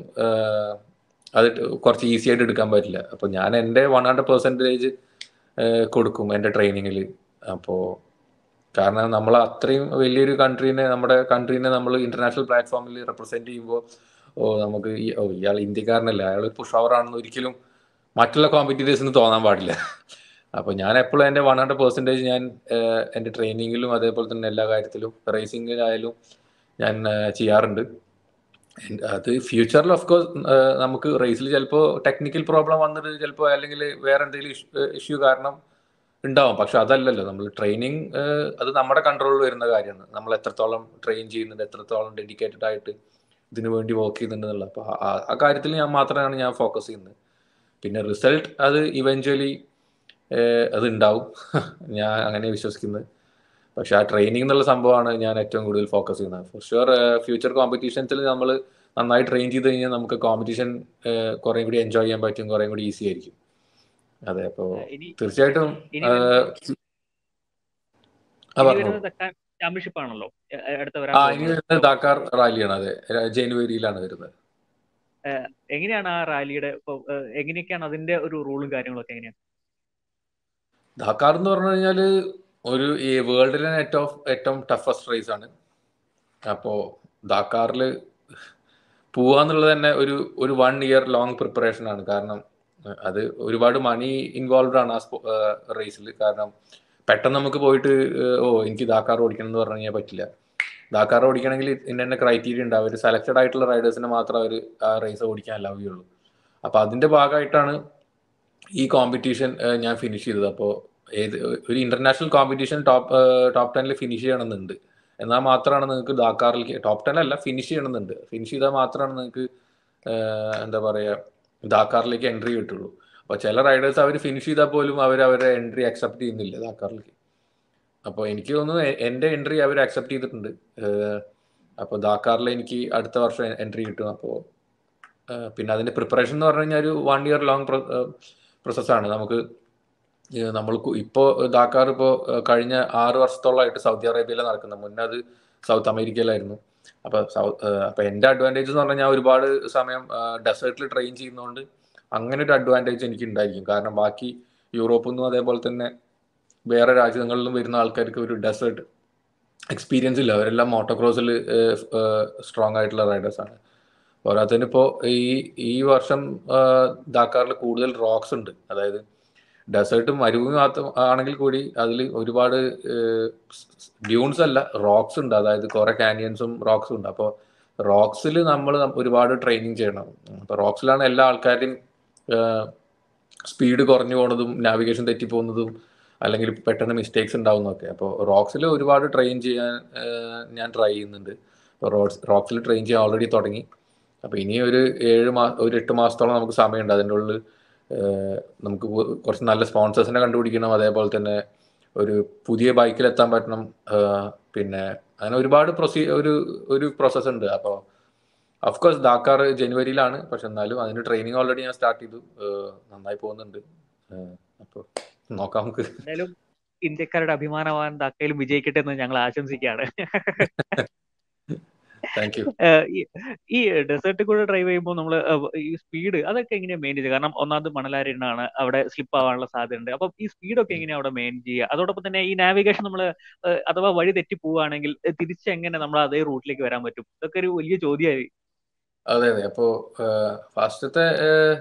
അത് കുറച്ച് ഈസി ആയിട്ട് എടുക്കാൻ പറ്റില്ല. അപ്പോൾ ഞാൻ എൻ്റെ 100% കൊടുക്കും എൻ്റെ ട്രെയിനിങ്ങിൽ. അപ്പോൾ കാരണം നമ്മൾ അത്രയും വലിയൊരു നമ്മുടെ കൺട്രീനെ നമ്മൾ ഇന്റർനാഷണൽ പ്ലാറ്റ്ഫോമിൽ റെപ്രസെന്റ് ചെയ്യുമ്പോൾ നമുക്ക് ഇയാൾ ഇന്ത്യക്കാരനല്ല, അയാൾ പുഷ് ഓവർ ആണെന്ന് ഒരിക്കലും മറ്റുള്ള കോമ്പറ്റീറ്റേഴ്സിന് തോന്നാൻ പാടില്ല. അപ്പോൾ ഞാൻ എപ്പോഴും എൻ്റെ 100% ഞാൻ എൻ്റെ ട്രെയിനിങ്ങിലും അതേപോലെ തന്നെ എല്ലാ കാര്യത്തിലും റേസിങ്ങിലായാലും ഞാൻ ചെയ്യാറുണ്ട്. അത് ഫ്യൂച്ചറിൽ ഓഫ് കോഴ്സ് നമുക്ക് റേസിൽ ചിലപ്പോൾ ടെക്നിക്കൽ പ്രോബ്ലം വന്നിട്ട് ചിലപ്പോൾ അല്ലെങ്കിൽ വേറെ എന്തെങ്കിലും ഇഷ്യൂ കാരണം ഉണ്ടാവും. പക്ഷെ അതല്ലല്ലോ, നമ്മൾ ട്രെയിനിങ് അത് നമ്മുടെ കൺട്രോളിൽ വരുന്ന കാര്യമാണ്. നമ്മൾ എത്രത്തോളം ട്രെയിൻ ചെയ്യുന്നുണ്ട്, എത്രത്തോളം ഡെഡിക്കേറ്റഡ് ആയിട്ട് ഇതിനു വേണ്ടി വർക്ക് ചെയ്യുന്നുണ്ട് എന്നുള്ളത്. അപ്പോൾ ആ കാര്യത്തിൽ മാത്രമാണ് ഞാൻ ഫോക്കസ് ചെയ്യുന്നത്. പിന്നെ റിസൾട്ട് അത് ഇവഞ്ച്വലി അത് ഉണ്ടാവും. ഞാൻ അങ്ങനെ വിശ്വസിക്കുന്നത്. പക്ഷെ ആ ട്രെയിനിങ് എന്നുള്ള സംഭവമാണ് ഞാൻ ഏറ്റവും കൂടുതൽ ഫോക്കസ് ചെയ്യുന്നത്. ഫോർ ഷുവർ ഫ്യൂച്ചർ കോമ്പറ്റീഷൻസിൽ നമ്മൾ നന്നായി ട്രെയിൻ ചെയ്ത് കഴിഞ്ഞാൽ നമുക്ക് കോമ്പറ്റീഷൻ കുറേ കൂടി എൻജോയ് ചെയ്യാൻ പറ്റും, കുറേ കൂടി ഈസി ആയിരിക്കും. അതെ, അപ്പോൾ തീർച്ചയായിട്ടും ചാമ്പ്യൻഷിപ്പ് ആണല്ലോ അടുത്ത ഇനി വരുന്നത് ഡാക്കാർ റാലിയാണ്. അതെ, ജനുവരിയിലാണ് വരുന്നത്. എങ്ങനെയാണ് ആ റാലിയുടെ എങ്ങനെയൊക്കെയാണ് അതിന്റെ ഒരു റൂളും കാര്യങ്ങളൊക്കെ എങ്ങനെയാണ്? ഡാക്കാർ എന്ന് പറഞ്ഞു കഴിഞ്ഞാൽ ഈ വേൾഡിലെ ഏറ്റവും ടഫസ്റ്റ് റേസ് ആണ്. അപ്പോൾ ഡാക്കാറിൽ പോവാന്നുള്ളത് തന്നെ ഒരു 1 year ലോങ് പ്രിപ്പറേഷൻ ആണ്. കാരണം അത് ഒരുപാട് മണി ഇൻവോൾവ് ആണ് ആ റേസിൽ. കാരണം പെട്ടെന്ന് നമുക്ക് പോയിട്ട് എനിക്ക് ഡാക്കാർ ഓടിക്കണം എന്ന് പറഞ്ഞു കഴിഞ്ഞാൽ പറ്റില്ല. ഡാക്കാർ ഓടിക്കണമെങ്കിൽ ഇന്ന ക്രൈറ്റീരിയ ഉണ്ട്. അവർ സെലക്റ്റഡ് ആയിട്ടുള്ള റൈഡേഴ്സിനെ മാത്രം അവർ ആ റേസ് ഓടിക്കാൻ അലൗ ചെയ്യുള്ളൂ. അപ്പോൾ അതിന്റെ ഭാഗമായിട്ടാണ് ഈ കോമ്പറ്റീഷൻ ഞാൻ ഫിനിഷ് ചെയ്തത്. അപ്പോൾ ഒരു ഇന്റർനാഷണൽ കോമ്പറ്റീഷൻ ടോപ്പ് 10 ഫിനിഷ് ചെയ്യണമെന്നുണ്ട്. എന്നാൽ മാത്രമാണ് നിങ്ങൾക്ക് ഡാക്കാറിലേക്ക് ടോപ്പ് 10 അല്ല ഫിനിഷ് ചെയ്യണമെന്നുണ്ട്. ഫിനിഷ് ചെയ്താൽ മാത്രമാണ് നിങ്ങൾക്ക് എന്താ പറയുക ഡാക്കാറിലേക്ക് എൻട്രി കിട്ടുള്ളൂ. അപ്പോൾ ചില റൈഡേഴ്സ് അവർ ഫിനിഷ് ചെയ്താൽ പോലും അവരുടെ എൻട്രി അക്സെപ്റ്റ് ചെയ്യുന്നില്ല ഡാക്കാറിലേക്ക്. അപ്പോൾ എനിക്ക് തോന്നുന്നു എൻ്റെ എൻട്രി അവർ അക്സെപ്റ്റ് ചെയ്തിട്ടുണ്ട്. അപ്പോൾ ഡാക്കാറിൽ എനിക്ക് അടുത്ത വർഷം എൻട്രി കിട്ടും. അപ്പോൾ പിന്നെ അതിൻ്റെ പ്രിപ്പറേഷൻ എന്ന് പറഞ്ഞു കഴിഞ്ഞാൽ ഒരു 1 year ലോങ് പ്രോസസ്സാണ്. നമ്മൾ ഇപ്പോൾ ഡാക്കാർ ഇപ്പോൾ കഴിഞ്ഞ 6 വർഷത്തോളമായിട്ട് സൗദി അറേബ്യയിലാണ് നടക്കുന്നത്. മുന്നേ അത് സൗത്ത് അമേരിക്കയിലായിരുന്നു. അപ്പോൾ എൻ്റെ അഡ്വാൻറ്റേജ് എന്ന് പറഞ്ഞാൽ ഞാൻ ഒരുപാട് സമയം ഡെസേർട്ടിൽ ട്രെയിൻ ചെയ്യുന്നതുകൊണ്ട് അങ്ങനെ ഒരു അഡ്വാൻറ്റേജ് എനിക്ക് ഉണ്ടായിരിക്കും. കാരണം ബാക്കി യൂറോപ്പിൽ നിന്നും അതേപോലെ തന്നെ വേറെ രാജ്യങ്ങളിലും വരുന്ന ആൾക്കാർക്ക് ഒരു ഡെസേർട്ട് എക്സ്പീരിയൻസ് ഇല്ല. അവരെല്ലാം മോട്ടോക്രോസിൽ സ്ട്രോങ് ആയിട്ടുള്ള റൈഡേഴ്സാണ്. പോരാത്തതിന് ഇപ്പോൾ ഈ വർഷം ഡാക്കാറിൽ കൂടുതൽ റോക്സ് ഉണ്ട്. അതായത് ഡെസേർട്ട് മരുഭൂമി മാത്രം ആണെങ്കിൽ കൂടി അതിൽ ഒരുപാട് ഡ്യൂൺസ് അല്ല റോക്സ് ഉണ്ട്. അതായത് കുറെ കാനിയൻസും റോക്സും ഉണ്ട്. അപ്പോൾ റോക്സിൽ നമ്മൾ ഒരുപാട് ട്രെയിനിങ് ചെയ്യണം. അപ്പോൾ റോക്സിലാണ് എല്ലാ ആൾക്കാരുടെയും സ്പീഡ് കുറഞ്ഞു പോകുന്നതും നാവിഗേഷൻ തെറ്റിപ്പോകുന്നതും അല്ലെങ്കിൽ പെട്ടെന്ന് മിസ്റ്റേക്സ് ഉണ്ടാവുന്നതൊക്കെ. അപ്പോൾ റോക്സിൽ ഒരുപാട് ട്രെയിൻ ചെയ്യാൻ ഞാൻ ട്രൈ ചെയ്യുന്നുണ്ട്. അപ്പോൾ റോക്സിൽ ട്രെയിൻ ചെയ്യാൻ ഓൾറെഡി തുടങ്ങി. അപ്പോൾ ഇനി ഒരു 8 മാസത്തോളം നമുക്ക് സമയമുണ്ട്. അതിൻ്റെ ഉള്ളിൽ നമുക്ക് കുറച്ച് നല്ല സ്പോൺസേഴ്സിനെ കണ്ടുപിടിക്കണം. അതേപോലെ തന്നെ ഒരു പുതിയ ബൈക്കിൽ എത്താൻ പറ്റണം. പിന്നെ അങ്ങനെ ഒരുപാട് ഒരു പ്രോസസ്സ് ഉണ്ട്. അപ്പോൾ ഓഫ്കോഴ്സ് ഡാക്കാർ ജനുവരിയിലാണ്. പക്ഷെ എന്നാലും അതിന് ട്രെയിനിങ് ഓൾറെഡി ഞാൻ സ്റ്റാർട്ട് ചെയ്തു. നന്നായി പോകുന്നുണ്ട്. അപ്പോൾ നോക്കാം നമുക്ക്. എന്തായാലും ഇന്ത്യക്കാരുടെ അഭിമാനവാൻ ഡാക്കയിലും വിജയിക്കട്ടെ എന്ന് ഞങ്ങൾ ആശംസിക്കുകയാണ്. ഈ ഡെസേർട്ടിൽ കൂടെ ഡ്രൈവ് ചെയ്യുമ്പോൾ നമ്മൾ ഈ സ്പീഡ് അതൊക്കെ എങ്ങനെയാ മെയിൻ ചെയ്യുക? കാരണം ഒന്നാമത് മണലാരണ്യാണ്, അവിടെ സ്ലിപ്പ് ആവാനുള്ള സാധ്യതയുണ്ട്. അപ്പം ഈ സ്പീഡൊക്കെ എങ്ങനെയാ അവിടെ മെയിൻ ചെയ്യുക? അതോടൊപ്പം തന്നെ ഈ നാവിഗേഷൻ നമ്മൾ അഥവാ വഴി തെറ്റി പോവുകയാണെങ്കിൽ തിരിച്ചെങ്ങനെ നമ്മൾ അതേ റൂട്ടിലേക്ക് വരാൻ പറ്റും? ഇതൊക്കെ ഒരു വലിയ ചോദ്യമായി. അതെ. അപ്പോൾ ഫസ്റ്റത്തെ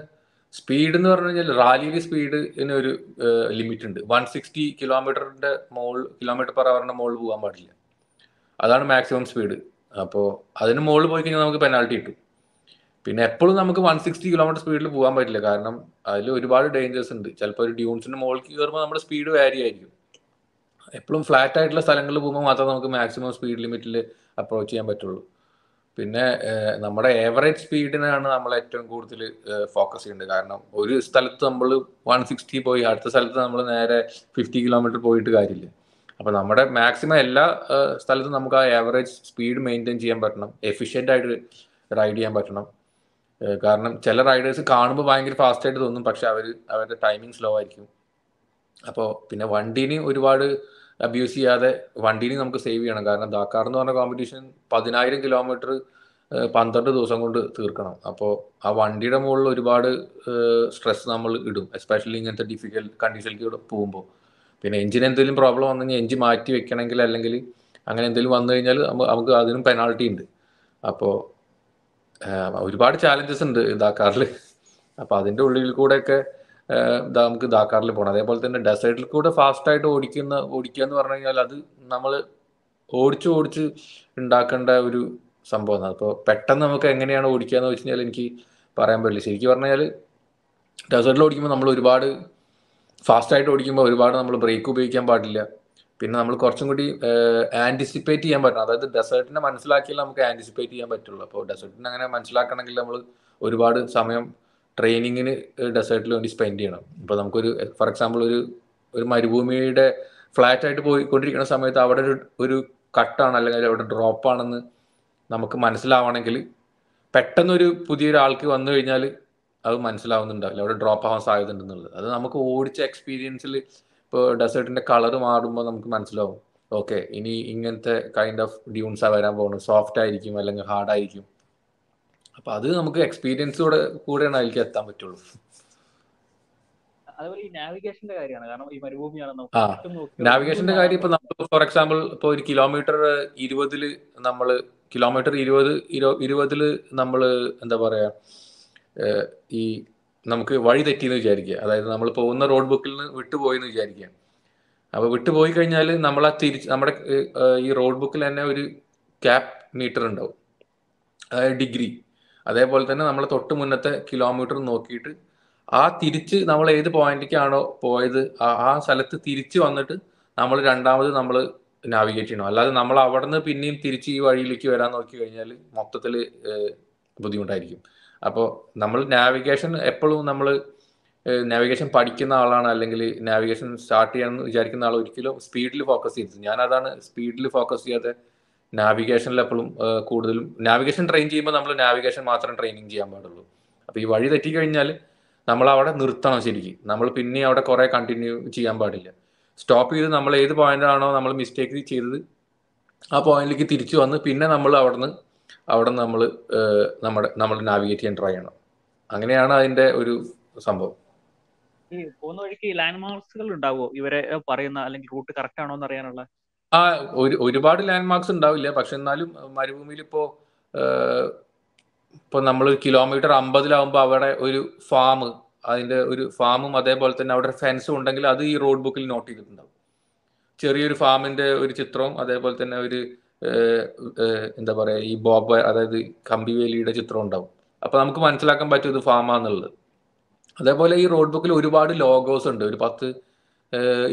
സ്പീഡ് എന്ന് പറഞ്ഞു കഴിഞ്ഞാൽ റാലിയിൽ സ്പീഡിന് ഒരു ലിമിറ്റ് ഉണ്ട്. 160 km/h മുകളിൽ പോകാൻ പാടില്ല. അതാണ് മാക്സിമം സ്പീഡ്. അപ്പോൾ അതിന് മുകളിൽ പോയി കഴിഞ്ഞാൽ നമുക്ക് പെനാൽറ്റി കിട്ടും. പിന്നെ എപ്പോഴും നമുക്ക് 160 km സ്പീഡിൽ പോകാൻ പറ്റില്ല. കാരണം അതിൽ ഒരുപാട് ഡേഞ്ചേഴ്സ് ഉണ്ട്. ചിലപ്പോൾ ഒരു ഡ്യൂൺസിന്റെ മുകളിൽ കയറുമ്പോൾ നമ്മുടെ സ്പീഡ് വാരി ആയിരിക്കും. എപ്പോഴും ഫ്ലാറ്റ് ആയിട്ടുള്ള സ്ഥലങ്ങളിൽ പോകുമ്പോൾ മാത്രമേ നമുക്ക് മാക്സിമം സ്പീഡ് ലിമിറ്റിൽ അപ്രോച്ച് ചെയ്യാൻ പറ്റുള്ളൂ. പിന്നെ നമ്മുടെ ഏവറേജ് സ്പീഡിനാണ് നമ്മൾ ഏറ്റവും കൂടുതൽ ഫോക്കസ് ചെയ്യേണ്ടത്. കാരണം ഒരു സ്ഥലത്ത് നമ്മൾ 160 പോയി അടുത്ത സ്ഥലത്ത് നമ്മൾ നേരെ 50 km പോയിട്ട് കാര്യമില്ല. അപ്പോൾ നമ്മുടെ മാക്സിമം എല്ലാ സ്ഥലത്തും നമുക്ക് ആ ഏവറേജ് സ്പീഡ് മെയിൻറ്റെയിൻ ചെയ്യാൻ പറ്റണം. എഫിഷ്യൻ്റ് ആയിട്ട് റൈഡ് ചെയ്യാൻ പറ്റണം. കാരണം ചില റൈഡേഴ്സ് കാണുമ്പോൾ ഭയങ്കര ഫാസ്റ്റ് ആയിട്ട് തോന്നും, പക്ഷെ അവരുടെ ടൈമിങ് സ്ലോ ആയിരിക്കും. അപ്പോൾ പിന്നെ വണ്ടീനെ ഒരുപാട് അബ്യൂസ് ചെയ്യാതെ വണ്ടീനെ നമുക്ക് സേവ് ചെയ്യണം. കാരണം ഡാക്കാർ എന്ന് പറഞ്ഞ കോമ്പറ്റീഷൻ 10,000 km 12 ദിവസം കൊണ്ട് തീർക്കണം. അപ്പോൾ ആ വണ്ടിയുടെ മുകളിൽ ഒരുപാട് സ്ട്രെസ് നമ്മൾ ഇടും, എസ്പെഷ്യലി ഇങ്ങനത്തെ ഡിഫിക്കൽട്ട് കണ്ടീഷനിലേക്ക് പോകുമ്പോൾ. പിന്നെ എഞ്ചിന് എന്തെങ്കിലും പ്രോബ്ലം വന്നു കഴിഞ്ഞാൽ എഞ്ചിൻ മാറ്റി വെക്കണമെങ്കിൽ അല്ലെങ്കിൽ അങ്ങനെ എന്തെങ്കിലും വന്നു കഴിഞ്ഞാൽ നമുക്ക് അതിനും പെനാൾട്ടി ഉണ്ട്. അപ്പോൾ ഒരുപാട് ചാലഞ്ചസ് ഉണ്ട് ഡാക്കാറിൽ. അപ്പോൾ അതിൻ്റെ ഉള്ളിൽ കൂടെയൊക്കെ നമുക്ക് ദാക്കാറിൽ പോകണം. അതേപോലെ തന്നെ ഡെസേർട്ടിൽ കൂടെ ഫാസ്റ്റായിട്ട് ഓടിക്കുക എന്ന് പറഞ്ഞു കഴിഞ്ഞാൽ അത് നമ്മൾ ഓടിച്ച് ഉണ്ടാക്കേണ്ട ഒരു സംഭവമാണ്. അപ്പോൾ പെട്ടെന്ന് നമുക്ക് എങ്ങനെയാണ് ഓടിക്കുക എന്ന് വെച്ച് കഴിഞ്ഞാൽ എനിക്ക് പറയാൻ പറ്റില്ല. ശരിക്കും പറഞ്ഞു കഴിഞ്ഞാൽ ഡെസേർട്ടിൽ ഓടിക്കുമ്പോൾ നമ്മൾ ഒരുപാട് ഫാസ്റ്റായിട്ട് ഓടിക്കുമ്പോൾ ഒരുപാട് നമ്മൾ ബ്രേക്ക് ഉപയോഗിക്കാൻ പാടില്ല. പിന്നെ നമ്മൾ കുറച്ചും കൂടി ആൻറ്റിസിപ്പേറ്റ് ചെയ്യാൻ പറ്റണം. അതായത് ഡെസേർട്ടിനെ മനസ്സിലാക്കിയാൽ നമുക്ക് ആൻറ്റിസിപ്പേറ്റ് ചെയ്യാൻ പറ്റുള്ളൂ. അപ്പോൾ ഡെസേർട്ടിനെ അങ്ങനെ മനസ്സിലാക്കണമെങ്കിൽ നമ്മൾ ഒരുപാട് സമയം ട്രെയിനിങ്ങിന് ഡെസേർട്ടിൽ വേണ്ടി സ്പെൻഡ് ചെയ്യണം. ഇപ്പോൾ നമുക്കൊരു ഫോർ എക്സാമ്പിൾ ഒരു മരുഭൂമിയുടെ ഫ്ലാറ്റ് ആയിട്ട് പോയിക്കൊണ്ടിരിക്കുന്ന സമയത്ത് അവിടെ ഒരു കട്ടാണ് അല്ലെങ്കിൽ അവിടെ ഡ്രോപ്പാണെന്ന് നമുക്ക് മനസ്സിലാവണമെങ്കിൽ പെട്ടെന്നൊരു പുതിയൊരാൾക്ക് വന്നു കഴിഞ്ഞാൽ അത് മനസ്സിലാവുന്നുണ്ടാവില്ല, അവിടെ ഡ്രോപ്പ് ആവാൻ സാധ്യത ഉണ്ടെന്നുള്ളത്. അത് നമുക്ക് ഓടിച്ച എക്സ്പീരിയൻസിൽ ഇപ്പോൾ ഡെസേർട്ടിന്റെ കളർ മാറുമ്പോൾ നമുക്ക് മനസ്സിലാവും, ഓക്കെ ഇനി ഇങ്ങനത്തെ കൈൻഡ് ഓഫ് ഡ്യൂൺസാണ് വരാൻ പോകുന്നത്, സോഫ്റ്റ് ആയിരിക്കും അല്ലെങ്കിൽ ഹാർഡ് ആയിരിക്കും. അപ്പൊ അത് നമുക്ക് എക്സ്പീരിയൻസോടെ കൂടെയാണ് അതിലേക്ക് എത്താൻ പറ്റുള്ളൂ. അതുപോലെ ഈ നാവിഗേഷന്റെ കാര്യമാണ്, കാരണം ഈ മരുഭൂമിയാണ്, നമുക്ക് ചുറ്റും നോക്കിയാൽ നാവിഗേഷന്റെ കാര്യം ഇപ്പൊ നമ്മൾ ഫോർ എക്സാമ്പിൾ ഇപ്പോൾ ഒരു കിലോമീറ്റർ 20 നമ്മൾ കിലോമീറ്റർ 20 നമ്മൾ എന്താ പറയാ ഈ നമുക്ക് വഴി തെറ്റിയെന്ന് വിചാരിക്കുക. അതായത് നമ്മൾ പോകുന്ന റോഡ് ബുക്കിൽ നിന്ന് വിട്ടുപോയെന്ന് വിചാരിക്കുക. അപ്പോൾ വിട്ടുപോയി കഴിഞ്ഞാൽ നമ്മൾ നമ്മുടെ ഈ റോഡ് ബുക്കിൽ തന്നെ ഒരു ക്യാപ് മീറ്റർ ഉണ്ടാവും, അതായത് ഡിഗ്രി. അതേപോലെ തന്നെ നമ്മൾ തൊട്ട് മുന്നത്തെ കിലോമീറ്റർ നോക്കിയിട്ട് തിരിച്ച് നമ്മൾ ഏത് പോയിന്റിലേക്കാണോ പോയത് ആ സ്ഥലത്ത് തിരിച്ച് വന്നിട്ട് നമ്മൾ രണ്ടാമത് നമ്മൾ നാവിഗേറ്റ് ചെയ്യണം. അല്ലാതെ നമ്മൾ അവിടെ നിന്ന് പിന്നെയും തിരിച്ച് ഈ വഴിയിലേക്ക് വരാൻ നോക്കി കഴിഞ്ഞാൽ മൊത്തത്തിൽ ബുദ്ധിമുട്ടായിരിക്കും. അപ്പോൾ നമ്മൾ നാവിഗേഷൻ എപ്പോഴും നമ്മൾ നാവിഗേഷൻ പഠിക്കുന്ന ആളാണ് അല്ലെങ്കിൽ നാവിഗേഷൻ സ്റ്റാർട്ട് ചെയ്യാമെന്ന് വിചാരിക്കുന്ന ആൾ ഒരിക്കലും സ്പീഡിൽ ഫോക്കസ് ചെയ്തത്. ഞാൻ അതാണ് സ്പീഡിൽ ഫോക്കസ് ചെയ്യാതെ നാവിഗേഷനിൽ എപ്പോഴും കൂടുതലും നാവിഗേഷൻ ട്രെയിൻ ചെയ്യുമ്പോൾ നമ്മൾ നാവിഗേഷൻ മാത്രം ട്രെയിനിങ് ചെയ്യാൻ പാടുള്ളൂ. അപ്പോൾ ഈ വഴി തെറ്റിക്കഴിഞ്ഞാൽ നമ്മൾ അവിടെ നിർത്തണം. ശരിക്കും നമ്മൾ പിന്നെ അവിടെ കുറേ കണ്ടിന്യൂ ചെയ്യാൻ പാടില്ല. സ്റ്റോപ്പ് ചെയ്ത് നമ്മൾ ഏത് പോയിന്റാണോ നമ്മൾ മിസ്റ്റേക്ക് ചെയ്തത് ആ പോയിന്റിലേക്ക് തിരിച്ചു വന്ന് പിന്നെ നമ്മൾ അവിടെ നമ്മൾ നമ്മൾ നാവിഗേറ്റ് ചെയ്യാൻ ട്രൈ ചെയ്യണം. അങ്ങനെയാണ് അതിന്റെ ഒരു സംഭവം. ഈ പോകുന്ന വഴിക്ക് ലാൻഡ് മാർക്സുകൾ ഉണ്ടാവുമോ ഇവരെ പറയുന്ന, അല്ലെങ്കിൽ റൂട്ട് കറക്റ്റ് ആണോ എന്ന് അറിയാനുള്ള? ഒരുപാട് ലാൻഡ് മാർക്സ് ഉണ്ടാവില്ല. പക്ഷെ എന്നാലും മരുഭൂമിയിൽ ഇപ്പോൾ നമ്മൾ കിലോമീറ്റർ 50 അവിടെ ഒരു അതിന്റെ ഒരു ഫാമും അതേപോലെ തന്നെ അവിടെ ഫെൻസും ഉണ്ടെങ്കിൽ അത് ഈ റോഡ് ബുക്കിൽ നോട്ട് ചെയ്തിട്ടുണ്ടാവും. ചെറിയൊരു ഫാമിന്റെ ഒരു ചിത്രവും അതേപോലെ തന്നെ ഒരു എന്താ പറയാ ഈ ബോബ് അതായത് കമ്പിവേലിയുടെ ചിത്രം ഉണ്ടാവും. അപ്പൊ നമുക്ക് മനസ്സിലാക്കാൻ പറ്റും ഇത് ഫാമാന്നുള്ളത്. അതേപോലെ ഈ റോഡ് ബുക്കിൽ ഒരുപാട് ലോഗോസ് ഉണ്ട്, ഒരു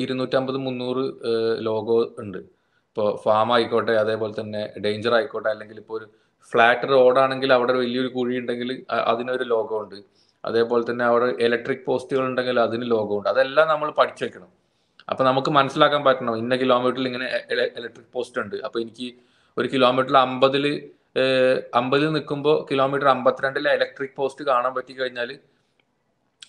250-300 ലോഗോ ഉണ്ട്. ഇപ്പോൾ ഫാം ആയിക്കോട്ടെ, അതേപോലെ തന്നെ ഡേഞ്ചർ ആയിക്കോട്ടെ, അല്ലെങ്കിൽ ഇപ്പോൾ ഒരു ഫ്ലാറ്റ് റോഡാണെങ്കിൽ അവിടെ വലിയൊരു കുഴി ഉണ്ടെങ്കിൽ അതിനൊരു ലോഗോ ഉണ്ട്. അതേപോലെ തന്നെ അവിടെ ഇലക്ട്രിക് പോസ്റ്റുകൾ ഉണ്ടെങ്കിൽ അതിന് ലോഗോ ഉണ്ട്. അതെല്ലാം നമ്മൾ പഠിച്ചു വെക്കണം. അപ്പൊ നമുക്ക് മനസ്സിലാക്കാൻ പറ്റണം ഇന്ന കിലോമീറ്ററിൽ ഇങ്ങനെ ഇലക്ട്രിക് പോസ്റ്റ് ഉണ്ട്. അപ്പൊ എനിക്ക് ഒരു കിലോമീറ്ററിൽ 50 നിൽക്കുമ്പോൾ കിലോമീറ്റർ 52 ഇലക്ട്രിക് പോസ്റ്റ് കാണാൻ പറ്റി കഴിഞ്ഞാൽ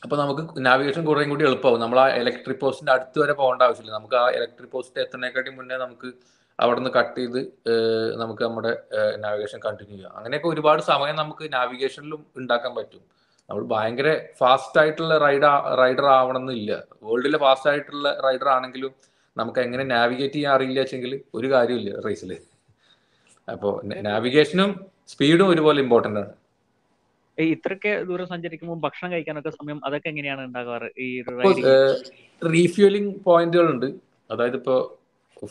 അപ്പൊ നമുക്ക് നാവിഗേഷൻ കുറേയും കൂടി എളുപ്പമാവും. നമ്മൾ ആ ഇലക്ട്രിക് പോസ്റ്റിന്റെ അടുത്ത് വരെ പോകേണ്ട ആവശ്യമില്ല. നമുക്ക് ആ ഇലക്ട്രിക് പോസ്റ്റ് എത്തുന്നതിനെക്കാട്ടി മുന്നേ നമുക്ക് അവിടെ നിന്ന് കട്ട് ചെയ്ത് നമുക്ക് നമ്മുടെ നാവിഗേഷൻ കണ്ടിന്യൂ ചെയ്യാം. അങ്ങനെയൊക്കെ ഒരുപാട് സമയം നമുക്ക് നാവിഗേഷനിലും ഉണ്ടാക്കാൻ പറ്റും. നമ്മൾ ഭയങ്കര ഫാസ്റ്റ് ആയിട്ടുള്ള റൈഡർ ആവണമെന്നില്ല. വേൾഡിലെ ഫാസ്റ്റ് ആയിട്ടുള്ള റൈഡർ ആണെങ്കിലും നമുക്ക് എങ്ങനെ നാവിഗേറ്റ് ചെയ്യാൻ അറിയില്ല വെച്ചെങ്കിൽ ഒരു കാര്യമില്ല റേസിൽ. അപ്പോൾ നാവിഗേഷനും സ്പീഡും ഒരുപോലെ ഇമ്പോർട്ടൻ്റ് ആണ്. ഇത്രയൊക്കെ ദൂരം സഞ്ചരിക്കുമ്പോൾ ഭക്ഷണം കഴിക്കാനൊക്കെ സമയം അതൊക്കെ എങ്ങനെയാണ് ഉണ്ടാകാറ്? ഈ റീഫ്യൂലിംഗ് പോയിന്റുകളുണ്ട്. അതായത് ഇപ്പോൾ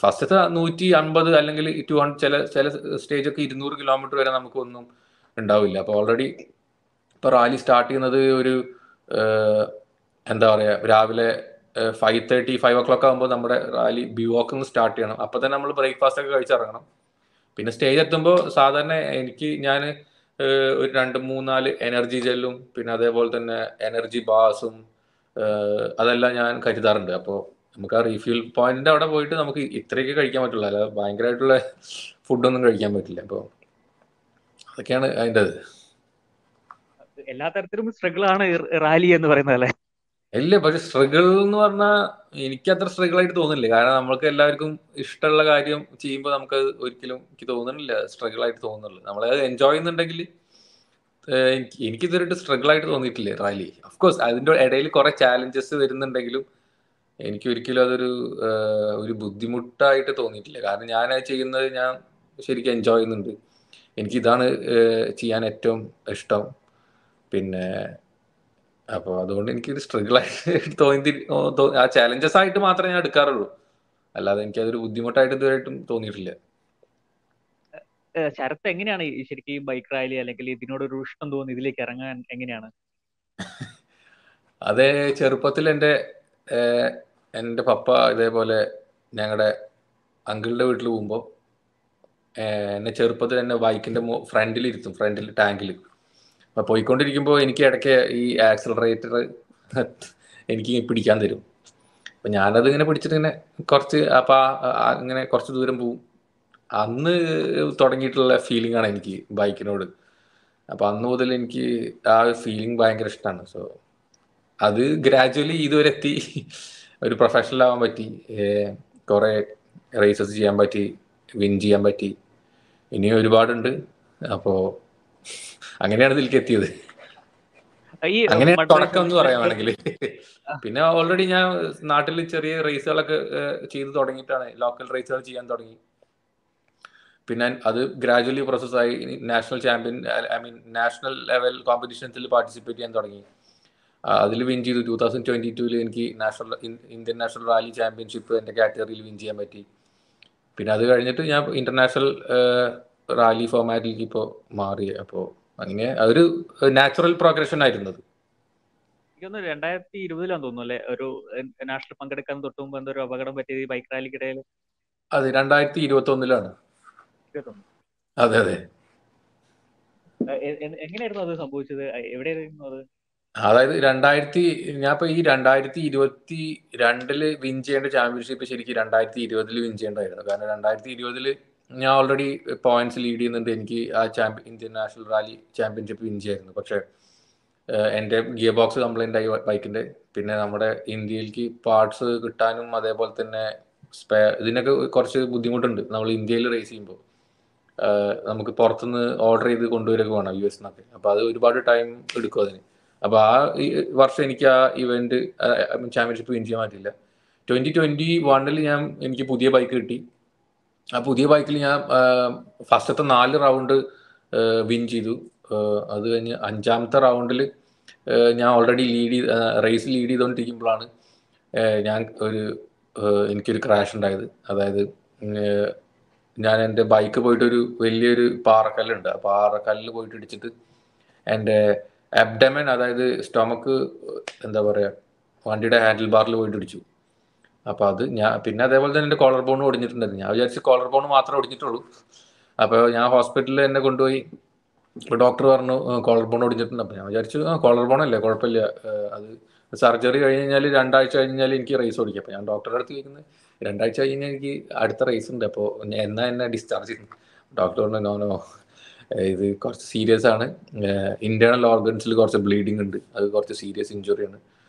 ഫസ്റ്റത്തെ 150 അല്ലെങ്കിൽ 200 ചില സ്റ്റേജ് ഒക്കെ 200 കിലോമീറ്റർ വരെ നമുക്കൊന്നും ഉണ്ടാവില്ല. അപ്പോൾ ഓൾറെഡി ഇപ്പോൾ റാലി സ്റ്റാർട്ട് ചെയ്യുന്നത് ഒരു എന്താ പറയുക രാവിലെ 5:30 5 o'clock ആകുമ്പോൾ നമ്മുടെ റാലി ബിവോക്കിൽ നിന്ന് സ്റ്റാർട്ട് ചെയ്യണം. അപ്പോൾ തന്നെ നമ്മൾ ബ്രേക്ക്ഫാസ്റ്റ് ഒക്കെ കഴിച്ചിറങ്ങണം. പിന്നെ സ്റ്റേജ് എത്തുമ്പോൾ സാധാരണ ഞാൻ ഒരു 2-3-4 എനർജി ജെല്ലും പിന്നെ അതേപോലെ തന്നെ എനർജി ബാസും അതെല്ലാം ഞാൻ കരുതാറുണ്ട്. അപ്പോൾ നമുക്ക് ആ റീഫ്യൂൽ പോയിന്റിന്റെ അവിടെ പോയിട്ട് നമുക്ക് ഇത്രയൊക്കെ കഴിക്കാൻ പറ്റുള്ളൂ, അല്ല ഭയങ്കരമായിട്ടുള്ള ഫുഡൊന്നും കഴിക്കാൻ പറ്റില്ല. അപ്പോൾ അതൊക്കെയാണ് അതിൻ്റെ. എല്ലാ തരത്തിലും സ്ട്രഗിൾ ആണ് റാലി എന്ന് പറയുന്നത് അല്ലേ? ഇല്ല, പക്ഷെ സ്ട്രഗിൾ എന്ന് പറഞ്ഞാൽ എനിക്ക് അത്ര സ്ട്രഗിൾ ആയിട്ട് തോന്നുന്നില്ല. കാരണം നമ്മൾക്ക് എല്ലാവർക്കും ഇഷ്ടമുള്ള കാര്യം ചെയ്യുമ്പോൾ നമുക്ക് ഒരിക്കലും എനിക്ക് തോന്നുന്നില്ല സ്ട്രഗിൾ ആയിട്ട് തോന്നുന്നുള്ളൂ. നമ്മളത് എൻജോയ് ചെയ്യുന്നുണ്ടെങ്കിൽ എനിക്ക് ഇതുവരെയായിട്ട് സ്ട്രഗിൾ ആയിട്ട് തോന്നിയിട്ടില്ലേ റാലി. ഓഫ്കോഴ്സ് അതിൻ്റെ ഇടയിൽ കുറെ ചാലഞ്ചസ് വരുന്നുണ്ടെങ്കിലും എനിക്ക് ഒരിക്കലും ഒരു ബുദ്ധിമുട്ടായിട്ട് തോന്നിയിട്ടില്ല. കാരണം ഞാൻ ചെയ്യുന്നത് ഞാൻ ശരിക്കും എൻജോയ് ചെയ്യുന്നുണ്ട്. എനിക്കിതാണ് ചെയ്യാൻ ഏറ്റവും ഇഷ്ടം. പിന്നെ അപ്പോൾ അതുകൊണ്ട് എനിക്കൊരു സ്ട്രഗിൾ ആയിട്ട് ആ ചാലഞ്ചസ് ആയിട്ട് മാത്രമേ ഞാൻ എടുക്കാറുള്ളൂ, അല്ലാതെ എനിക്കതൊരു ബുദ്ധിമുട്ടായിട്ട് ഇതുവരെയായിട്ടും തോന്നിയിട്ടില്ല. ശരത്ത് എങ്ങനെയാണ് ശരിക്കും ഈ ബൈക്ക് റാലി അല്ലെങ്കിൽ ഇതിനോടൊരു ഇഷ്ടം തോന്നി ഇതിലേക്ക് ഇറങ്ങാൻ എങ്ങനെയാണ്? അത് ചെറുപ്പത്തിൽ എൻ്റെ പപ്പ ഇതേപോലെ ഞങ്ങളുടെ അങ്കിളുടെ വീട്ടിൽ പോകുമ്പോൾ എന്നെ ചെറുപ്പത്തിൽ എന്നെ ബൈക്കിൻ്റെ ഫ്രണ്ടിൽ ഇരുത്തും, ഫ്രണ്ടിൽ ടാങ്കിൽ. അപ്പോൾ പോയിക്കൊണ്ടിരിക്കുമ്പോൾ എനിക്ക് ഇടയ്ക്ക് ഈ ആക്സിലറേറ്റർ എനിക്ക് പിടിക്കാൻ തരും. അപ്പം ഞാനത് ഇങ്ങനെ പിടിച്ചിട്ട് ഇങ്ങനെ കുറച്ച് അപ്പം ഇങ്ങനെ കുറച്ച് ദൂരം പോവും. അന്ന് തുടങ്ങിയിട്ടുള്ള ഫീലിംഗ് ആണ് എനിക്ക് ബൈക്കിനോട്. അപ്പം അന്ന് മുതൽ എനിക്ക് ആ ഫീലിംഗ് ഭയങ്കര ഇഷ്ടമാണ്. സോ അത് ഗ്രാജുവലി ഇതുവരെ എത്തി, ഒരു പ്രൊഫഷണൽ ആവാൻ പറ്റി, കുറേ റേസസ് ചെയ്യാൻ പറ്റി, വിൻ ചെയ്യാൻ പറ്റി, ഇനിയും ഒരുപാടുണ്ട്. അപ്പോൾ അങ്ങനെയാണ് ഇതിലേക്ക് എത്തിയത്. ഈ അങ്ങനെയാണ് മഡ് റേസ് തുടക്കം എന്ന് അല്ലെങ്കിൽ പറയാൻ വേണമെങ്കിൽ. പിന്നെ ഓൾറെഡി ഞാൻ നാട്ടിൽ ചെറിയ റേസുകളൊക്കെ ചെയ്ത് തുടങ്ങിയിട്ടാണ്, ലോക്കൽ റേസുകൾ ചെയ്യാൻ തുടങ്ങി. പിന്നെ അത് ഗ്രാജുവലി പ്രോസസ്സായി national champion, I mean national level കോമ്പറ്റീഷൻസിൽ പാർട്ടിസിപ്പേറ്റ് ചെയ്യാൻ തുടങ്ങി. അതിൽ വിൻ ചെയ്തു. 2022 എനിക്ക് ഇന്ത്യൻ നാഷണൽ റാലി ചാമ്പ്യൻഷിപ്പ് എൻ്റെ കാറ്റഗറിയിൽ വിൻ ചെയ്യാൻ പറ്റി. പിന്നെ അത് കഴിഞ്ഞിട്ട് ഞാൻ ഇന്റർനാഷണൽ റാലി ഫോമാറ്റിലേക്ക് ഇപ്പോൾ മാറി. അപ്പോൾ അങ്ങനെ അതൊരു നാച്ചുറൽ പ്രോഗ്രഷൻ ആയിരുന്നത്. എനിക്കൊന്ന് 2020 തോന്നുന്നു അല്ലെ, ഒരു നാഷണൽ പങ്കെടുക്കാൻ തൊട്ട് മുമ്പ് എന്തോ ഒരു അപകടം പറ്റിയത് ഈ ബൈക്ക് റാലിക്കിടയിൽ. അത് 2021 ഇരുപത്തൊന്ന്. അതെ അതെ. എങ്ങനെയായിരുന്നു അത് സംഭവിച്ചത്? എവിടെയായിരുന്നു അത്? അതായത് ഞാൻ ഇപ്പൊ ഈ 2022 വിൻ ചെയ്യേണ്ട ചാമ്പ്യൻഷിപ്പ് ശരിക്കും 2020 വിൻ ചെയ്യേണ്ടതായിരുന്നു. കാരണം 2020 ഞാൻ ഓൾറെഡി പോയിന്റ്സ് ലീഡ് ചെയ്യുന്നുണ്ട്, എനിക്ക് ആ Indian national rally championship win ചെയ്യായിരുന്നു. പക്ഷെ എൻ്റെ ഗിയർ ബോക്സ് കംപ്ലൈന്റ് ആയി ബൈക്കിന്റെ. പിന്നെ നമ്മുടെ ഇന്ത്യയിലേക്ക് പാർട്സ് കിട്ടാനും അതേപോലെ തന്നെ ഇതിനൊക്കെ കുറച്ച് ബുദ്ധിമുട്ടുണ്ട് നമ്മൾ ഇന്ത്യയിൽ റേസ് ചെയ്യുമ്പോൾ. നമുക്ക് പുറത്തുനിന്ന് ഓർഡർ ചെയ്ത് കൊണ്ടുവരിക വേണം US എന്നൊക്കെ. അപ്പൊ അത് ഒരുപാട് ടൈം എടുക്കും അതിന്. അപ്പൊ ആ വർഷം എനിക്ക് ആ ഇവന്റ് ചാമ്പ്യൻഷിപ്പ് വിൻ ചെയ്യാൻ പറ്റില്ല. 2021 എനിക്ക് പുതിയ ബൈക്ക് കിട്ടി. ആ പുതിയ ബൈക്കിൽ ഞാൻ ഫസ്റ്റത്തെ 4 റൗണ്ട് വിൻ ചെയ്തു. അത് കഴിഞ്ഞ് 5ാമത്തെ റൗണ്ടിൽ ഞാൻ ഓൾറെഡി റേസ് ലീഡ് ചെയ്തുകൊണ്ടിരിക്കുമ്പോഴാണ് എനിക്കൊരു ക്രാഷ് ഉണ്ടായത്. അതായത് ഞാൻ എൻ്റെ ബൈക്ക് പോയിട്ടൊരു വലിയൊരു പാറക്കല്ലുണ്ട്, ആ പാറക്കല്ലിൽ പോയിട്ട് ഇടിച്ചിട്ട് എൻ്റെ അബ്ഡമൻ, അതായത് സ്റ്റൊമക്ക്, എന്താ പറയുക, വണ്ടിയുടെ ഹാൻഡിൽ ബാറിൽ പോയിട്ട് ഇടിച്ചു. അപ്പോൾ അത് പിന്നെ അതേപോലെ തന്നെ എൻ്റെ കോളർ ബോൺ ഒടിഞ്ഞിട്ടുണ്ടായിരുന്നു. ഞാൻ വിചാരിച്ച് കോളർ ബോൺ മാത്രമേ ഒടിഞ്ഞിട്ടുള്ളൂ. അപ്പോൾ ഞാൻ ഹോസ്പിറ്റലിൽ എന്നെ കൊണ്ടുപോയി. ഡോക്ടർ പറഞ്ഞു കോളർ ബോൺ ഒടിഞ്ഞിട്ടുണ്ട്. അപ്പോൾ ഞാൻ വിചാരിച്ചു കോളർ ബോൺ അല്ലേ, കുഴപ്പമില്ല, അത് സർജറി കഴിഞ്ഞ് കഴിഞ്ഞാൽ 2 ആഴ്ച കഴിഞ്ഞാൽ എനിക്ക് റേസ് ഓടിക്കാം. അപ്പോൾ ഞാൻ ഡോക്ടറുടെ അടുത്ത് ചോദിക്കുന്നത് 2 ആഴ്ച കഴിഞ്ഞാൽ എനിക്ക് അടുത്ത റേസ് ഉണ്ട്, അപ്പോൾ എന്നാ എന്നെ ഡിസ്ചാർജ് ചെയ്യുന്നു? ഡോക്ടർ പറഞ്ഞു നോ, ഇത് കുറച്ച് സീരിയസ് ആണ്, ഇന്റേണൽ ഓർഗൻസിൽ കുറച്ച് ബ്ലീഡിങ് ഉണ്ട്, അത് കുറച്ച് സീരിയസ് ഇഞ്ചുറിയാണ്.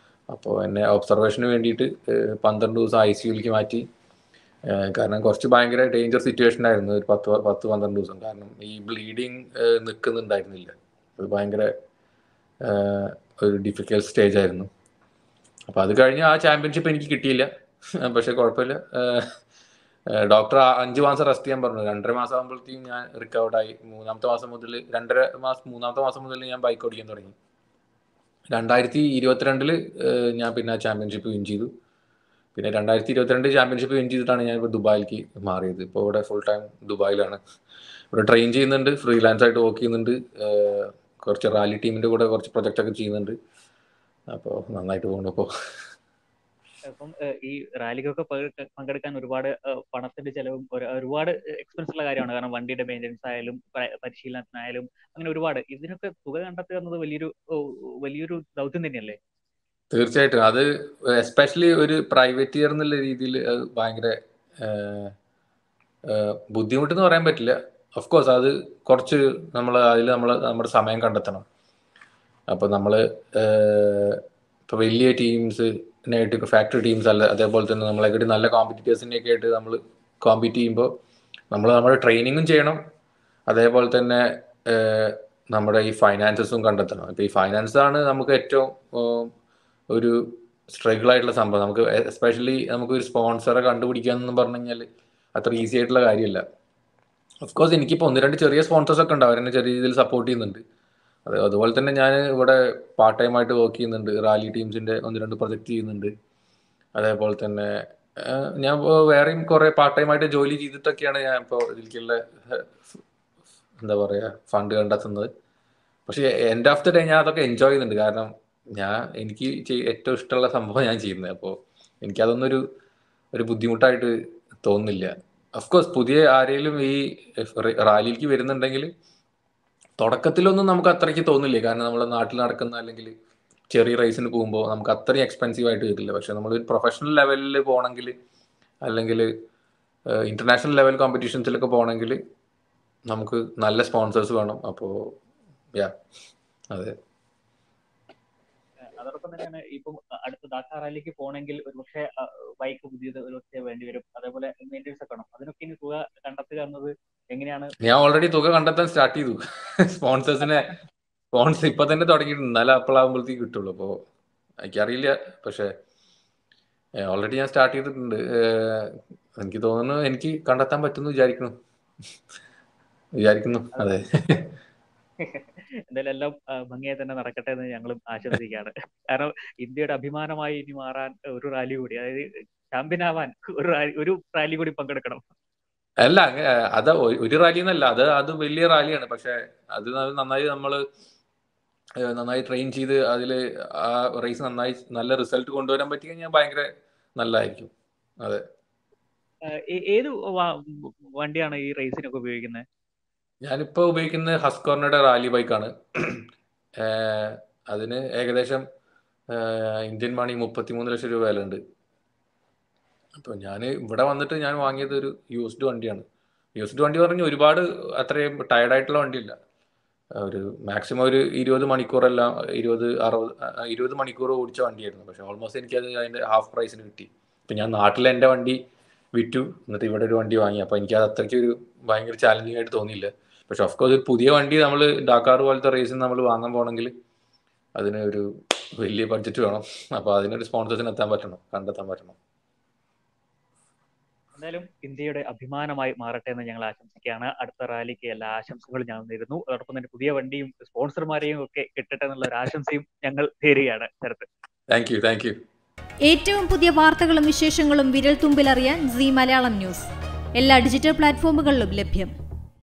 അപ്പോൾ എന്നെ ഒബ്സർവേഷന് വേണ്ടിയിട്ട് 12 ദിവസം ICUലേക്ക് മാറ്റി. കാരണം കുറച്ച് ഭയങ്കര ഡേഞ്ചർ സിറ്റുവേഷൻ ആയിരുന്നു, ഒരു 10-12 ദിവസം. കാരണം ഈ ബ്ലീഡിങ് നിൽക്കുന്നുണ്ടായിരുന്നില്ല. അത് ഭയങ്കര ഒരു ഡിഫിക്കൽട്ട് സ്റ്റേജ് ആയിരുന്നു. അപ്പോൾ അത് കഴിഞ്ഞ് ആ ചാമ്പ്യൻഷിപ്പ് എനിക്ക് കിട്ടിയില്ല. പക്ഷെ കുഴപ്പമില്ല, ഡോക്ടർ 5 മാസം റെസ്റ്റ് ചെയ്യാൻ പറഞ്ഞു. 2.5 മാസം ആകുമ്പോഴത്തേക്കും ഞാൻ റിക്കവർഡായി. 3-ാമത്തെ മാസം മുതൽ 3-ാമത്തെ മാസം മുതൽ ഞാൻ ബൈക്ക് ഓടിക്കാൻ തുടങ്ങി. 2022 ഞാൻ പിന്നെ ചാമ്പ്യൻഷിപ്പ് വിൻ ചെയ്തു. പിന്നെ 2022 ചാമ്പ്യൻഷിപ്പ് വിൻ ചെയ്തിട്ടാണ് ഞാൻ ഇപ്പോൾ ദുബായിലേക്ക് മാറിയത്. ഇപ്പോൾ ഇവിടെ ഫുൾ ടൈം ദുബായിലാണ്. ഇവിടെ ട്രെയിൻ ചെയ്യുന്നുണ്ട്, ഫ്രീലാൻസ് ആയിട്ട് വർക്ക് ചെയ്യുന്നുണ്ട്, കുറച്ച് റാലി ടീമിൻ്റെ കൂടെ കുറച്ച് പ്രൊജക്റ്റ് ഒക്കെ ചെയ്യുന്നുണ്ട്. അപ്പോൾ നന്നായിട്ട് പോകുന്നു ഇപ്പോൾ. അപ്പം ഈ റാലിക്കൊക്കെ പങ്കെടുക്കാൻ ഒരുപാട് പണത്തിന്റെ ചെലവും ഒരുപാട് എക്സ്പെൻസ് ഉള്ള കാര്യമാണ്. കാരണം വണ്ടിയുടെ മെയിൻ്റെനൻസ് ആയാലും പരിശീലനത്തിനായാലും അങ്ങനെ ഒരുപാട്. ഇതിനൊക്കെ തുക കണ്ടെത്തുക എന്നത് വലിയൊരു ദൗത്യം തന്നെയല്ലേ? തീർച്ചയായിട്ടും. അത് എസ്പെഷ്യലി ഒരു പ്രൈവറ്റ് എന്നുള്ള രീതിയിൽ അത് ഭയങ്കര ബുദ്ധിമുട്ടെന്ന് പറയാൻ പറ്റില്ല. ഓഫ് കോഴ്സ് അത് കുറച്ച് അതിൽ നമ്മുടെ സമയം കണ്ടെത്തണം. അപ്പോൾ നമ്മൾ ഇപ്പോൾ വലിയ ടീംസിനായിട്ട്, ഫാക്ടറി ടീംസ് അല്ല, അതേപോലെ തന്നെ നമ്മളെക്കാട്ടി നല്ല കോമ്പറ്റീറ്റേഴ്സിനെയൊക്കെ ആയിട്ട് നമ്മൾ കോമ്പീറ്റ് ചെയ്യുമ്പോൾ നമ്മുടെ ട്രെയിനിങ്ങും ചെയ്യണം, അതേപോലെ തന്നെ നമ്മുടെ ഈ ഫൈനാൻസസും കണ്ടെത്തണം. ഇപ്പോൾ ഈ ഫൈനാൻസാണ് നമുക്ക് ഏറ്റവും ഒരു സ്ട്രഗിൾ ആയിട്ടുള്ള സംഭവം. നമുക്ക് എസ്പെഷ്യലി നമുക്കൊരു സ്പോൺസറെ കണ്ടുപിടിക്കുക എന്ന് പറഞ്ഞു കഴിഞ്ഞാൽ അത്ര ഈസി ആയിട്ടുള്ള കാര്യമല്ല. ഓഫ് കോഴ്സ് എനിക്കിപ്പോൾ 1-2 ചെറിയ സ്പോൺസേഴ്സ് ഒക്കെ ഉണ്ട്, അവരെന്നെ ചെറിയ രീതിയിൽ സപ്പോർട്ട് ചെയ്യുന്നുണ്ട്. അതുപോലെ തന്നെ ഞാൻ ഇവിടെ പാർട്ട് ടൈം ആയിട്ട് വർക്ക് ചെയ്യുന്നുണ്ട്, റാലി ടീംസിന്റെ 1-2 പ്രൊജക്ട് ചെയ്യുന്നുണ്ട്. അതേപോലെ തന്നെ ഞാൻ വേറെയും കുറെ പാർട്ട് ടൈം ആയിട്ട് ജോലി ചെയ്തിട്ടൊക്കെയാണ് ഞാൻ ഇപ്പോൾ ഇതിലേക്കുള്ള എന്താ പറയുക ഫണ്ട് കണ്ടെത്തുന്നത്. പക്ഷേ എൻഡ് ഓഫ് ദ ഡേ ഞാൻ അതൊക്കെ എൻജോയ് ചെയ്യുന്നുണ്ട്. കാരണം എനിക്ക് ഏറ്റവും ഇഷ്ടമുള്ള സംഭവം ഞാൻ ചെയ്യുന്നത്. അപ്പോൾ എനിക്കതൊന്നും ഒരു ബുദ്ധിമുട്ടായിട്ട് തോന്നുന്നില്ല. അഫ്കോഴ്സ് പുതിയ ആരെങ്കിലും ഈ റാലിയിലേക്ക് വരുന്നുണ്ടെങ്കിൽ തുടക്കത്തിലൊന്നും നമുക്ക് അത്രയ്ക്ക് തോന്നില്ലേ. കാരണം നമ്മുടെ നാട്ടിൽ നടക്കുന്ന അല്ലെങ്കിൽ ചെറിയ റേസിന് പോകുമ്പോൾ നമുക്ക് അത്രയും എക്സ്പെൻസീവ് ആയിട്ട് വരില്ല. പക്ഷെ നമ്മൾ പ്രൊഫഷണൽ ലെവലിൽ പോകണമെങ്കിൽ അല്ലെങ്കിൽ ഇന്റർനാഷണൽ ലെവൽ കോമ്പറ്റീഷൻസിലൊക്കെ പോകണമെങ്കിൽ നമുക്ക് നല്ല സ്പോൺസേഴ്സ് വേണം. അപ്പോൾ അതെ. അതോടൊപ്പം തന്നെയാണ് ഇപ്പം അടുത്ത ഡാക്കാർ റാലിക്ക് പോകണമെങ്കിൽ ഒരുപക്ഷെ ബൈക്ക് പുതിയത് ഒരുപക്ഷെ വേണ്ടി വരും. അതേപോലെ മെയിൻ്റെനൻസ് ഒക്കെ വേണം. അതിനൊക്കെ ഇനി തുക കണ്ടെത്തുക എന്നത് എങ്ങനെയാണ്? ഞാൻ ഓൾറെഡി തുക കണ്ടെത്താൻ സ്റ്റാർട്ട് ചെയ്തു. സ്പോൺസർ ഇപ്പൊ തന്നെ തുടങ്ങിയിട്ടുണ്ട്. എന്നാലും അപ്പോഴാകുമ്പോഴത്തേക്ക് കിട്ടുള്ളൂ. അപ്പോൾ എനിക്കറിയില്ല, പക്ഷെ ഓൾറെഡി ഞാൻ സ്റ്റാർട്ട് ചെയ്തിട്ടുണ്ട്. എനിക്ക് തോന്നുന്നു എനിക്ക് കണ്ടെത്താൻ പറ്റുന്നു വിചാരിക്കുന്നു. അതെ. എന്തായാലും എല്ലാം ഭംഗിയായി തന്നെ നടക്കട്ടെ എന്ന് ഞങ്ങളും ആശംസിക്കുകയാണ്. കാരണം ഇന്ത്യയുടെ അഭിമാനമായി ഇനി മാറാൻ ഒരു റാലി കൂടി, അതായത് ചാമ്പ്യനാവാൻ ഒരു റാലി കൂടി പങ്കെടുക്കണം. അല്ല, അത് ഒരു റാലി എന്നല്ല, അത് വലിയ റാലിയാണ്. പക്ഷെ അത് നന്നായി ട്രെയിൻ ചെയ്ത് അതിൽ ആ റേസ് നന്നായി നല്ല റിസൾട്ട് കൊണ്ടുവരാൻ പറ്റിക്കഴിഞ്ഞാൽ ഭയങ്കര നല്ലതായിരിക്കും. അതെ. ഏത് വണ്ടിയാണ് ഈ റേസിനൊക്കെ ഉപയോഗിക്കുന്നത്? ഞാനിപ്പോ ഉപയോഗിക്കുന്നത് ഹസ്കോർണയുടെ റാലി ബൈക്കാണ്. അതിന് ഏകദേശം ഇന്ത്യൻ മണി 33 ലക്ഷം രൂപ വില ഉണ്ട്. അപ്പോൾ ഞാൻ ഇവിടെ വന്നിട്ട് ഞാൻ വാങ്ങിയത് ഒരു യൂസ്ഡ് വണ്ടിയാണ്. യൂസ്ഡ് വണ്ടി പറഞ്ഞാൽ ഒരുപാട് അത്രയും ടയർഡായിട്ടുള്ള വണ്ടിയില്ല. ഒരു മാക്സിമം ഒരു 20 മണിക്കൂറെല്ലാം 20 മണിക്കൂർ ഓടിച്ച വണ്ടിയായിരുന്നു. പക്ഷെ ഓൾമോസ്റ്റ് എനിക്കത് അതിൻ്റെ ഹാഫ് പ്രൈസിന് കിട്ടി. ഇപ്പം ഞാൻ നാട്ടിൽ എൻ്റെ വണ്ടി വിറ്റു, എന്നിട്ട് ഇവിടെ ഒരു വണ്ടി വാങ്ങി. അപ്പോൾ എനിക്കത് അത്രയ്ക്ക് ഒരു ഭയങ്കര ചാലഞ്ചിങ് ആയിട്ട് തോന്നിയില്ല. പക്ഷെ ഓഫ്കോഴ്സ് ഒരു പുതിയ വണ്ടി നമ്മൾ ഡാക്കാർ പോലത്തെ റേസിന് നമ്മൾ വാങ്ങാൻ പോകണമെങ്കിൽ അതിന് ഒരു വലിയ ബഡ്ജറ്റ് വേണം. അപ്പോൾ അതിനൊരു സ്പോൺസേഴ്സിന് കണ്ടെത്താൻ പറ്റണം. എന്തായാലും ഇന്ത്യയുടെ അഭിമാനമായി മാറട്ടെ എന്ന് ഞങ്ങൾ ആശംസിക്കുകയാണ്. അടുത്ത റാലിക്ക് എല്ലാ ആശംസകളും ഞങ്ങൾ നേരുന്നു. അതോടൊപ്പം തന്നെ പുതിയ വണ്ടിയും സ്പോൺസർമാരെയും ഒക്കെ കിട്ടട്ടെ എന്നുള്ള ഒരു ആശംസയും ഞങ്ങൾ നേരുകയാണ്. Thank you. ഏറ്റവും പുതിയ വാർത്തകളും വിശേഷങ്ങളും വിരൽ തുമ്പിലറിയാൻ സീ മലയാളം ന്യൂസ് എല്ലാ ഡിജിറ്റൽ പ്ലാറ്റ്ഫോമുകളിലും ലഭ്യം.